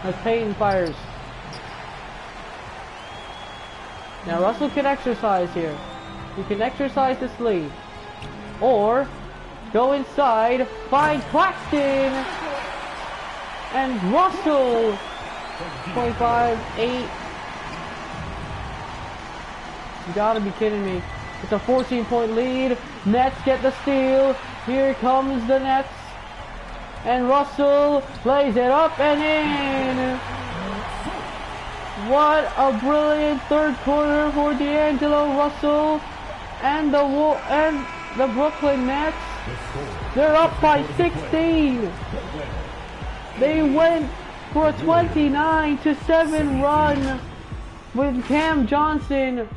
S1: as Payton fires. Now Russell can exercise here. He can exercise this lead. Or go inside, find Claxton, and Russell. 25-8. You gotta be kidding me. It's a 14-point lead. Nets get the steal. Here comes the Nets. And Russell lays it up and in. What a brilliant third quarter for D'Angelo Russell and the Brooklyn Nets. They're up by 16. They went for a 29-7 run with Cam Johnson.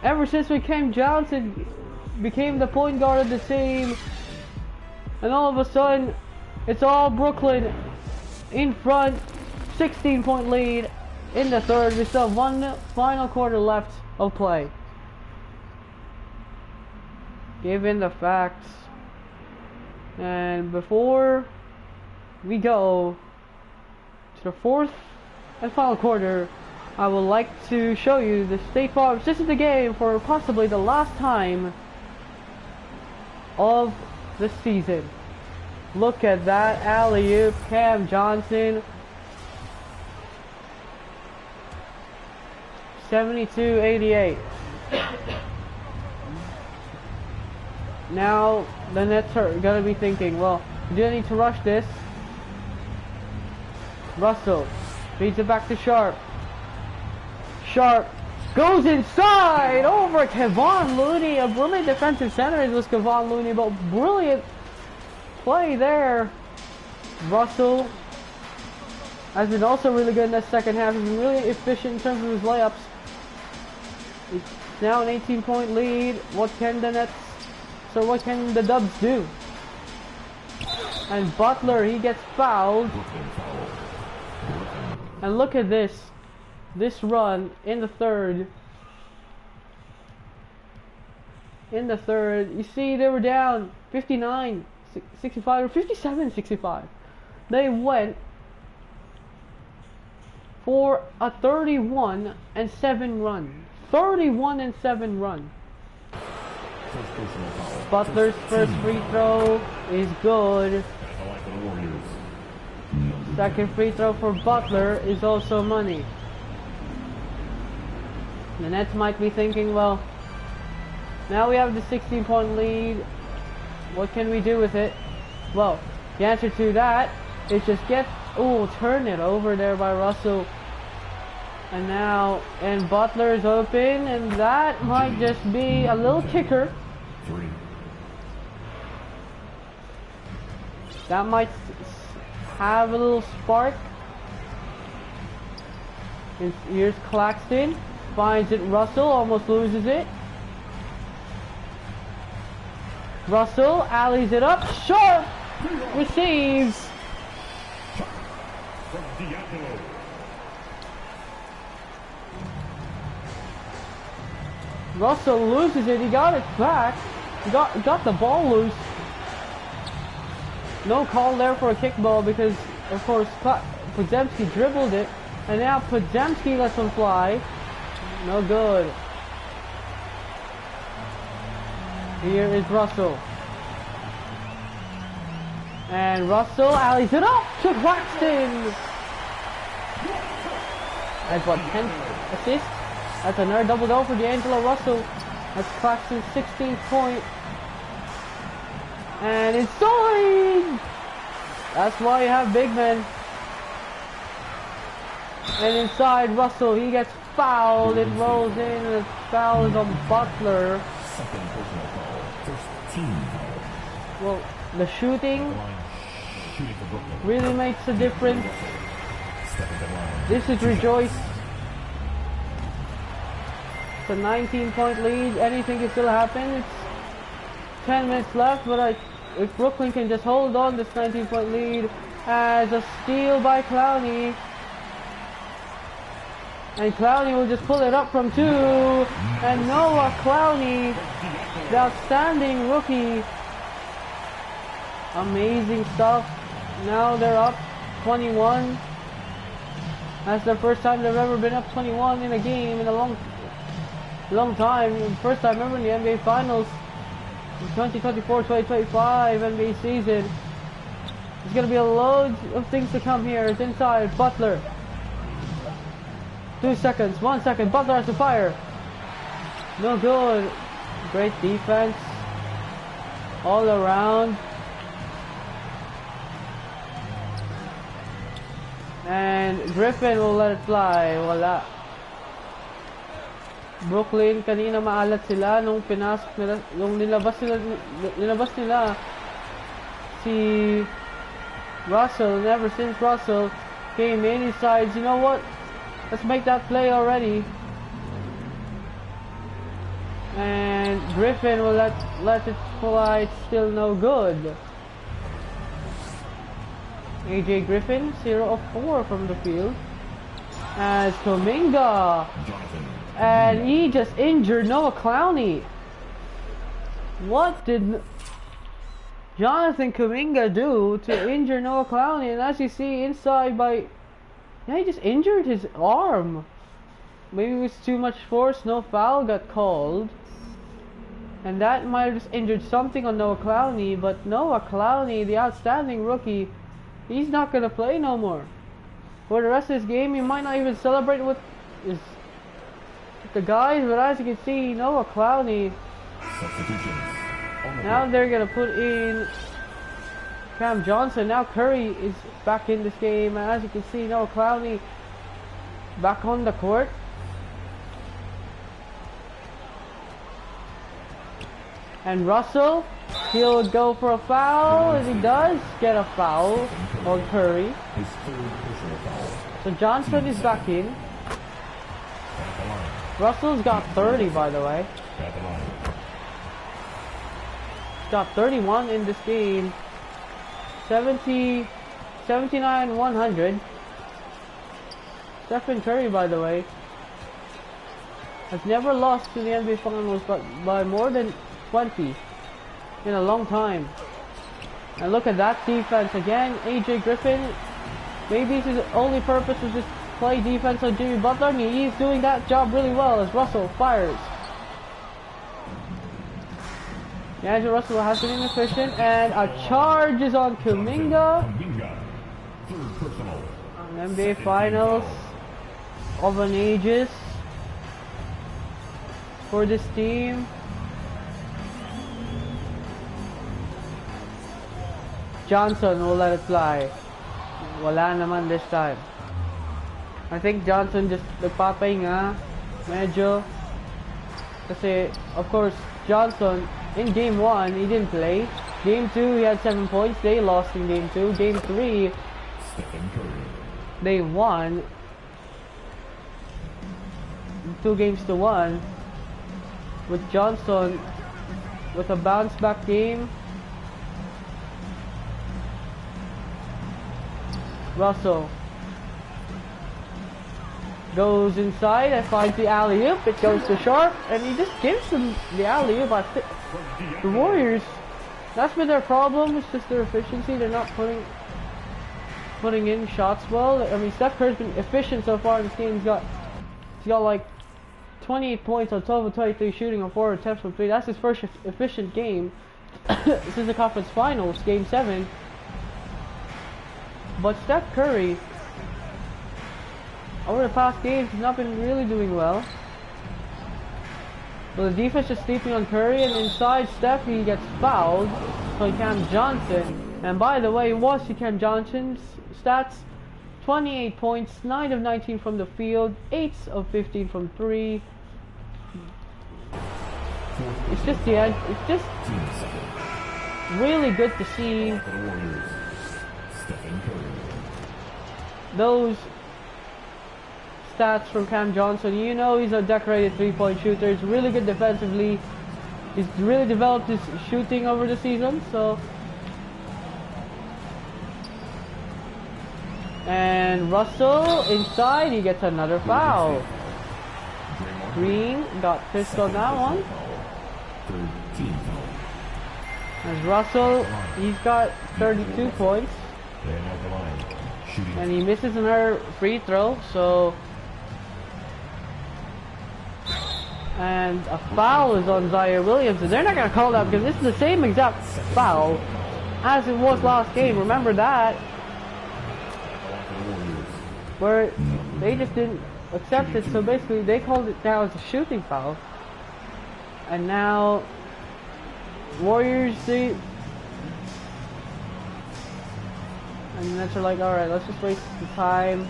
S1: Ever since Cam Johnson became the point guard of the team, and all of a sudden, it's all Brooklyn in front, 16-point lead in the third. We still have one final quarter left of play. Given the facts, and before we go to the fourth and final quarter, I would like to show you the State Farm. This is the game for possibly the last time of the season. Look at that alley-oop, Cam Johnson. 72-88. Now the Nets are gonna be thinking, well, do I need to rush this? Russell feeds it back to Sharp. Sharp goes inside over Kevon Looney. A brilliant defensive center. It was Kevon Looney, but brilliant play there. Russell has been also really good in that second half. He's been really efficient in terms of his layups. It's now an 18-point lead. What can the Nets, so what can the Dubs do? And Butler, he gets fouled. And look at this. This run in the third. You see they were down 59-65 or 57-65. They went for a 31-7 run. 31-7 run. Butler's first free throw is good. Second free throw for Butler is also money. The Nets might be thinking, well, now we have the 16-point lead. What can we do with it? Well, the answer to that is just turn it over there by Russell. And Butler's open, and that might just be a little kicker. That might have a little spark. And here's Claxton. Finds it, Russell almost loses it. Russell alleys it up. Sharp receives. Russell loses it. He got it back. He got the ball loose. no call there for a kickball because, of course, Podziemski dribbled it, and now Podziemski lets him fly. No good. Here is Russell. And Russell alleys it up to Claxton. That's what, 10th assist? That's another double for D'Angelo Russell. That's Claxton's 16th point. And inside! That's why you have big men. And inside Russell, he gets fouled. It rolls in and it fouls on Butler.
S3: Second personal foul. First team foul.
S1: Well, the shooting
S3: Shooting for Brooklyn.
S1: really makes a difference.
S3: Step at the line.
S1: This is Rejoice. It's a 19-point lead. Anything can still happen. It's 10 minutes left, but if Brooklyn can just hold on this 19-point lead as a steal by Clowney. And Clowney will just pull it up from 2. And Noah Clowney, the outstanding rookie. Amazing stuff. Now they're up 21. That's the first time they've ever been up 21 in a game in a long time. First time ever in the NBA Finals. 2024-2025 NBA season. There's gonna be a load of things to come here. It's inside. Butler. 2 seconds. 1 second. Butler has to fire. No good. Great defense. All around. And Griffin will let it fly. Wala. Brooklyn, kanina maalat sila nung pinasok nila, nung nilabas nila si Russell. And ever since Russell came in, he decides, you know what? Let's make that play already. And Griffin will let it fly. It's still no good. AJ Griffin, 0 of 4 from the field. As Kuminga. And he just injured Noah Clowney. What did Jonathan Kuminga do to injure Noah Clowney? And as you see inside by... Yeah, he just injured his arm. Maybe it was too much force. No foul got called. And that might have just injured something on Noah Clowney. But Noah Clowney, the outstanding rookie, he's not going to play no more. For the rest of this game, he might not even celebrate with the guys. But as you can see, Noah Clowney. Now they're going to put in Cam Johnson. Now Curry is back in this game. And as you can see, Noah Clowney back on the court. And Russell, he'll go for a foul, and he does get a foul on Curry. So Johnson is back in. Russell's got 30, by the way. He's got 31 in this game. 79, 100. Stephen Curry, by the way, has never lost to the NBA Finals, but by more than 20 in a long time. And look at that defense again. AJ Griffin, maybe his only purpose is just play defense on Jimmy Butler, and he's doing that job really well as Russell fires. D'Angelo Russell has been inefficient, and a charge is on Kuminga. An NBA Finals of an ages for this team. Johnson will let it fly. Wala naman this time. I think Johnson just nagpapahinga medyo. Kasi, of course, Johnson, in Game 1, he didn't play. Game 2, he had 7 points. They lost in Game 2. Game 3, they won. 2-1. With Johnson, with a bounce-back game. Russell goes inside and finds the alley-oop. It goes to Sharp, and he just gives him the alley-oop. The Warriors That's been their problem. It's just their efficiency. They're not putting in shots well. I mean, Steph Curry's been efficient so far in this game. He's got like 28 points on 12 of 23 shooting on 4 attempts from 3. That's his first efficient game since the conference finals, game 7. But Steph Curry, over the past games, has not been really doing well. But the defense is sleeping on Curry, and inside Steph, he gets fouled by Cam Johnson. And by the way, watch the Cam Johnson's stats: 28 points, 9 of 19 from the field, 8 of 15 from 3. It's just the end. It's just really good to see those stats from Cam Johnson. You know, he's a decorated three-point shooter. He's really good defensively. He's really developed his shooting over the season. So, and Russell inside, he gets another foul. Green got pissed on that one. As Russell, he's got 32 points. And he misses another free throw, so... And a foul is on Zaire Williams, and they're not going to call that because this is the same exact foul as it was last game. Remember that? Where they just didn't accept it, so basically they called it now as a shooting foul. And now Warriors, and the Nets are like, alright, let's just waste the time.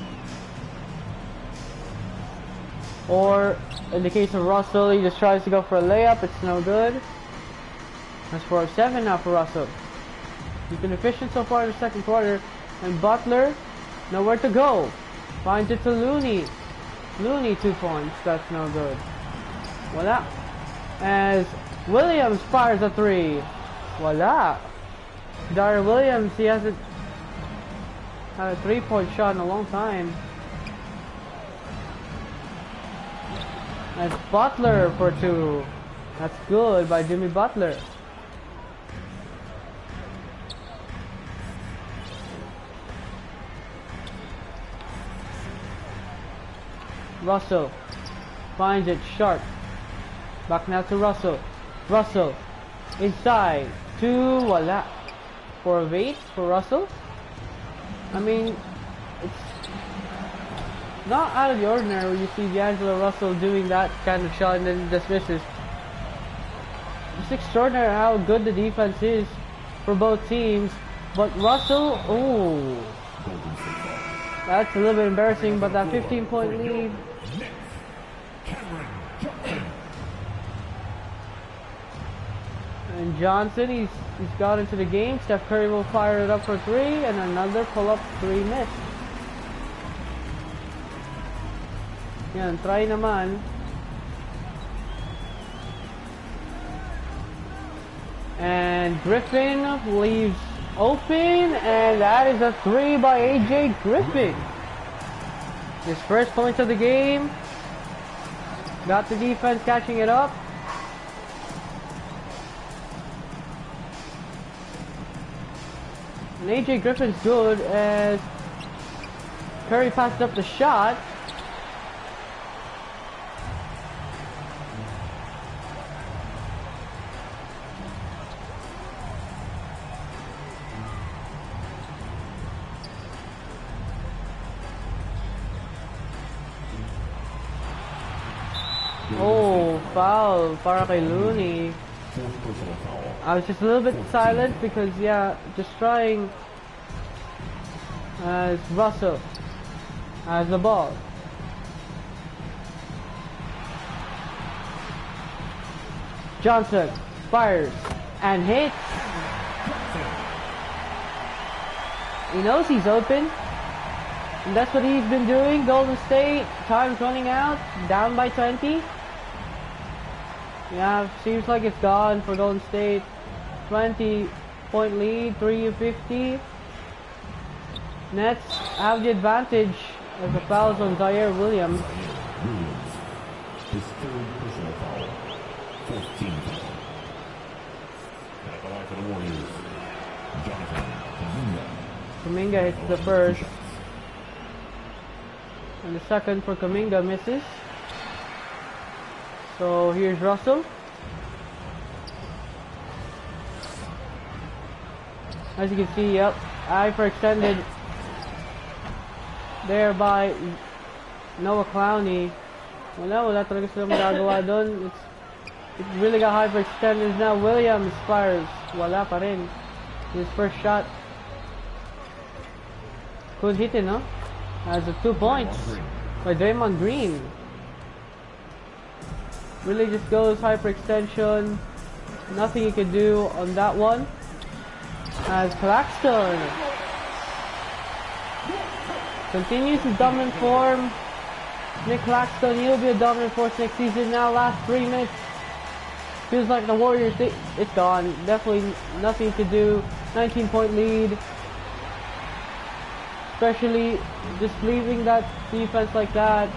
S1: Or, in the case of Russell, he just tries to go for a layup, it's no good. That's 4-7 now for Russell. He's been efficient so far in the second quarter. And Butler, nowhere to go. Finds it to Looney. Looney, 2 points, that's no good. Voila. As Williams fires a 3. Voila. Zaire Williams, he hasn't had a 3-point shot in a long time. That's Butler for 2. That's good by Jimmy Butler. Russell finds it, Sharp. Back now to Russell. Russell inside 2, voila. 4 of 8 for Russell. I mean, it's not out of the ordinary when you see D'Angelo Russell doing that kind of shot and then just misses. It's extraordinary how good the defense is for both teams. But Russell, oh, that's a little bit embarrassing, but that 15-point lead. And Johnson, he's got into the game. Steph Curry will fire it up for 3, and another pull-up 3 miss. Yan, try naman. And Griffin leaves open, and that is a 3 by AJ Griffin. His first points of the game. Got the defense catching it up. And AJ Griffin's good as Curry passed up the shot. Oh, foul para kay Looney. I was just a little bit silent because, yeah, just trying as Russell has the ball. Johnson fires and hits. He knows he's open. And that's what he's been doing. Golden State, time's running out, down by 20. Yeah, seems like it's gone for Golden State. 20-point lead, 3 of 50. Nets have the advantage as the fouls on Zaire Williams.
S3: His third personal foul, 14th. At the line line for the Warriors, Jonathan Kaminga.
S1: Kaminga hits the first. And the second for Kaminga misses. So here's Russell. As you can see, yep, hyperextended there by Noah Clowney. Wala talaga sila magagawa doon. It really got hyperextended. Now Williams fires. Wala pa rin. His first shot. Could hit it, no? As a 2 points by Draymond Green. Really just goes hyperextension. Nothing he could do on that one. As Claxton continues his dominant form. Nick Claxton, he'll be a dominant force next season. Now last 3 minutes. Feels like the Warriors, it's gone. Definitely nothing to do. 19-point lead. Especially just leaving that defense like that.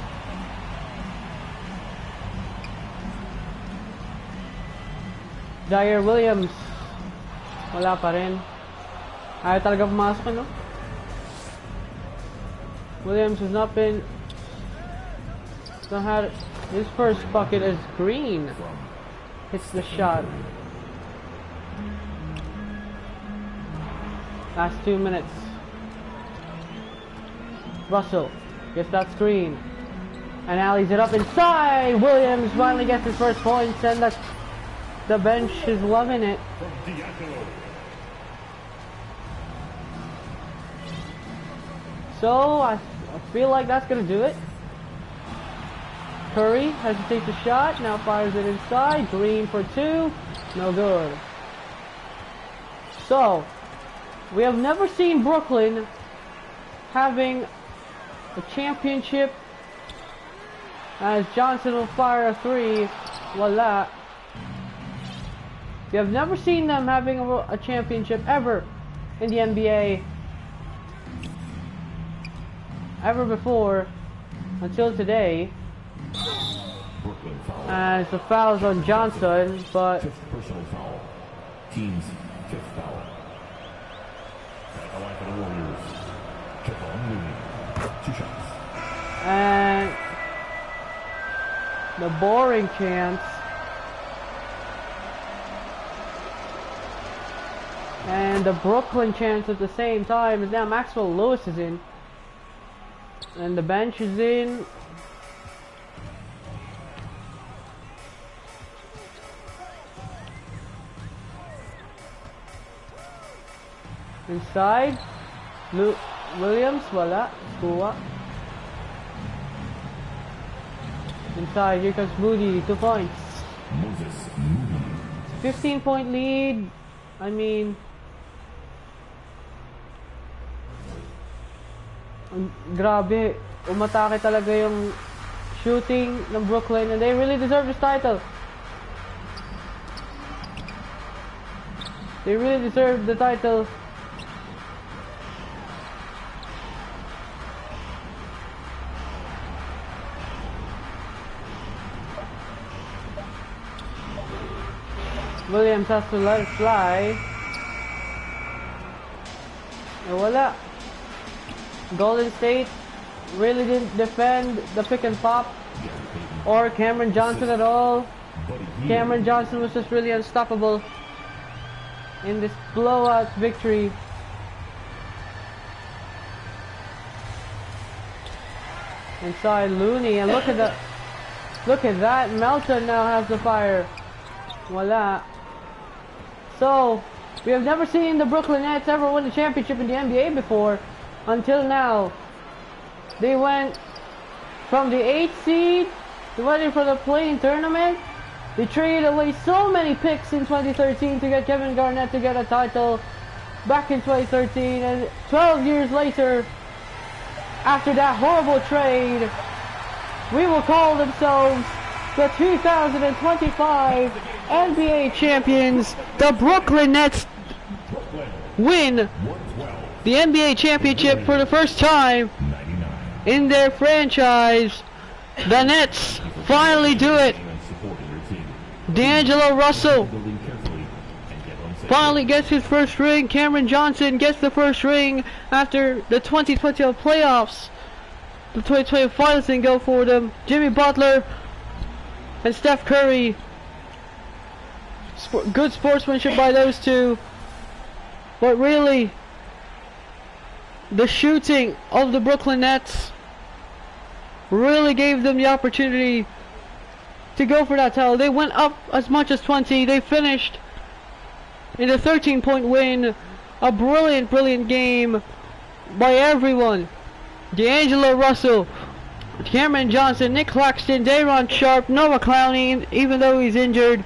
S1: Jair Williams. Wala pa rin. Ayaw talaga pumasok, no? Williams has not been... had his first bucket as Green hits the shot. Last 2 minutes. Russell gets that screen. And alleys it up inside. Williams finally gets his first points, and the bench is loving it. So I feel like that's gonna do it. Curry hesitates the shot, now fires it inside. Green for 2, no good. So we have never seen Brooklyn having a championship. As Johnson will fire a 3, voila. We have never seen them having a championship ever in the NBA. Ever before, until today. As the foul's on Johnson, but
S3: 5th personal foul. Team's 5th foul. At the line for the Warriors, Kevon Looney. 2 shots.
S1: And the boring chance. And the Brooklyn chance at the same time is now Maxwell Lewis is in. And the bench is in. Inside. Williams, wala. Kuha. Inside, here comes Moody, 2 points.
S3: Moses Moody.
S1: 15-point lead. I mean, grabe, umatake talaga yung shooting ng Brooklyn, and they really deserve this title. They really deserve the title. Williams has to let it fly. Wala. Golden State really didn't defend the pick and pop or Cameron Johnson at all. Cameron Johnson was just really unstoppable in this blowout victory. Inside Looney, and look at that. Melton now has the fire. Voila. So we have never seen the Brooklyn Nets ever win a championship in the NBA before. Until now, they went from the 8th seed to ready for the play-in tournament. They traded away so many picks in 2013 to get Kevin Garnett to get a title back in 2013, and 12 years later, after that horrible trade, we will call themselves the 2025 NBA champions. The Brooklyn Nets win the NBA championship for the first time in their franchise. The Nets finally do it. D'Angelo Russell finally gets his first ring. Cameron Johnson gets the first ring after the 2020 playoffs. The 2020 finals didn't go for them. Jimmy Butler and Steph Curry. Good sportsmanship by those two. But really, the shooting of the Brooklyn Nets really gave them the opportunity to go for that title. They went up as much as 20. They finished in a 13-point win. A brilliant, brilliant game by everyone. D'Angelo Russell, Cameron Johnson, Nick Claxton, Day'Ron Sharpe, Noah Clowney, even though he's injured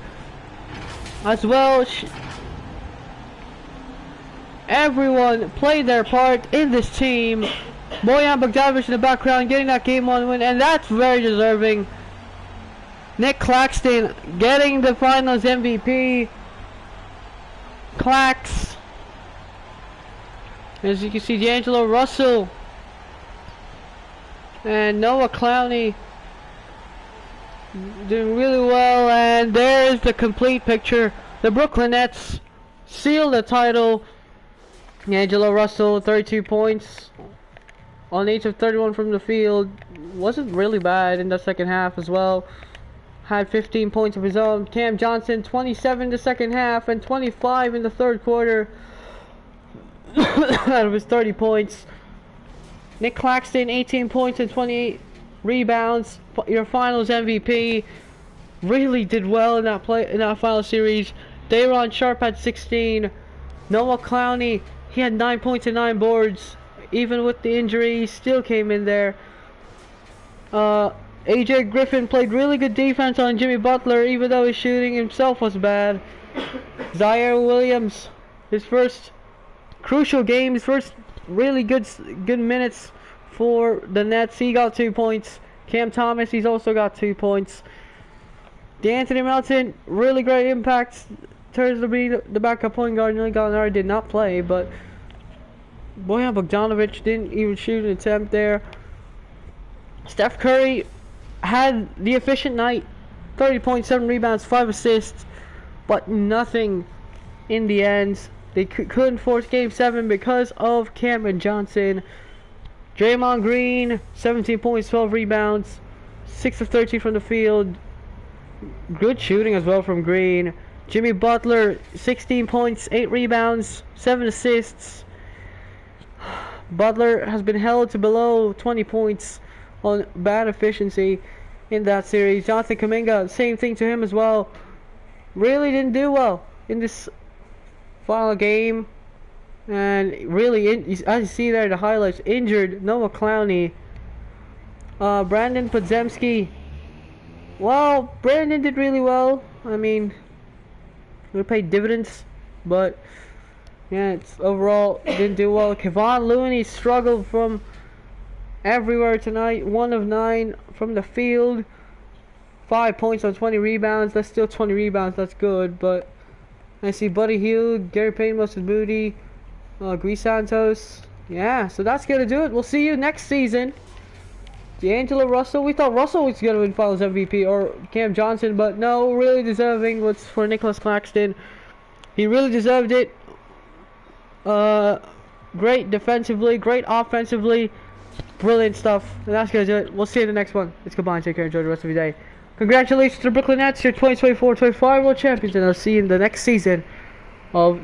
S1: as well. Everyone played their part in this team. Bojan Bogdanovic in the background getting that game-1 win, and that's very deserving. Nick Claxton getting the finals MVP. Clax. As you can see, D'Angelo Russell and Noah Clowney doing really well, and there is the complete picture. The Brooklyn Nets seal the title. D'Angelo Russell, 32 points on 8 of 31 from the field. Wasn't really bad in the second half as well. Had 15 points of his own. Cam Johnson, 27 in the second half and 25 in the third quarter out of his 30 points. Nick Claxton, 18 points and 28 rebounds. Your finals MVP. Really did well in that final series. Day'Ron Sharpe had 16. Noah Clowney, he had 9 points and 9 boards. Even with the injury, he still came in there. AJ Griffin played really good defense on Jimmy Butler, even though his shooting himself was bad. Zaire Williams, his first crucial game, his first really good minutes for the Nets. He got 2 points. Cam Thomas, he's also got 2 points. DeAnthony Melton, really great impact. Turns to be the backup point guard. Neil Gallinari did not play, but Bojan Bogdanovic didn't even shoot an attempt there. Steph Curry had the efficient night. 30.7 rebounds, 5 assists, but nothing in the end. They couldn't force Game 7 because of Cameron Johnson. Draymond Green, 17 points, 12 rebounds, 6 of 13 from the field. Good shooting as well from Green. Jimmy Butler, 16 points, 8 rebounds, 7 assists. Butler has been held to below 20 points on bad efficiency in that series. Jonathan Kuminga, same thing to him as well. Really didn't do well in this final game. And really, as you see there, the highlights, injured Noah Clowney. Brandon Podziemski. Well, Brandon did really well. I mean, we paid dividends, but yeah, it's overall didn't do well. Kevon Looney struggled from everywhere tonight. 1 of 9 from the field. 5 points on 20 rebounds. That's still 20 rebounds. That's good, but I see Buddy Hield, Gary Payton, Moses Moody, Gris Santos. Yeah, so that's gonna do it. We'll see you next season. D'Angelo Russell. We thought Russell was gonna win Finals MVP or Cam Johnson, but no, really deserving was for Nicholas Claxton. He really deserved it. Great defensively, great offensively, brilliant stuff. And that's gonna do it. We'll see you in the next one. It's goodbye. Take care. Enjoy the rest of your day. Congratulations to the Brooklyn Nets, your 2024-25 World Champions, and I'll see you in the next season of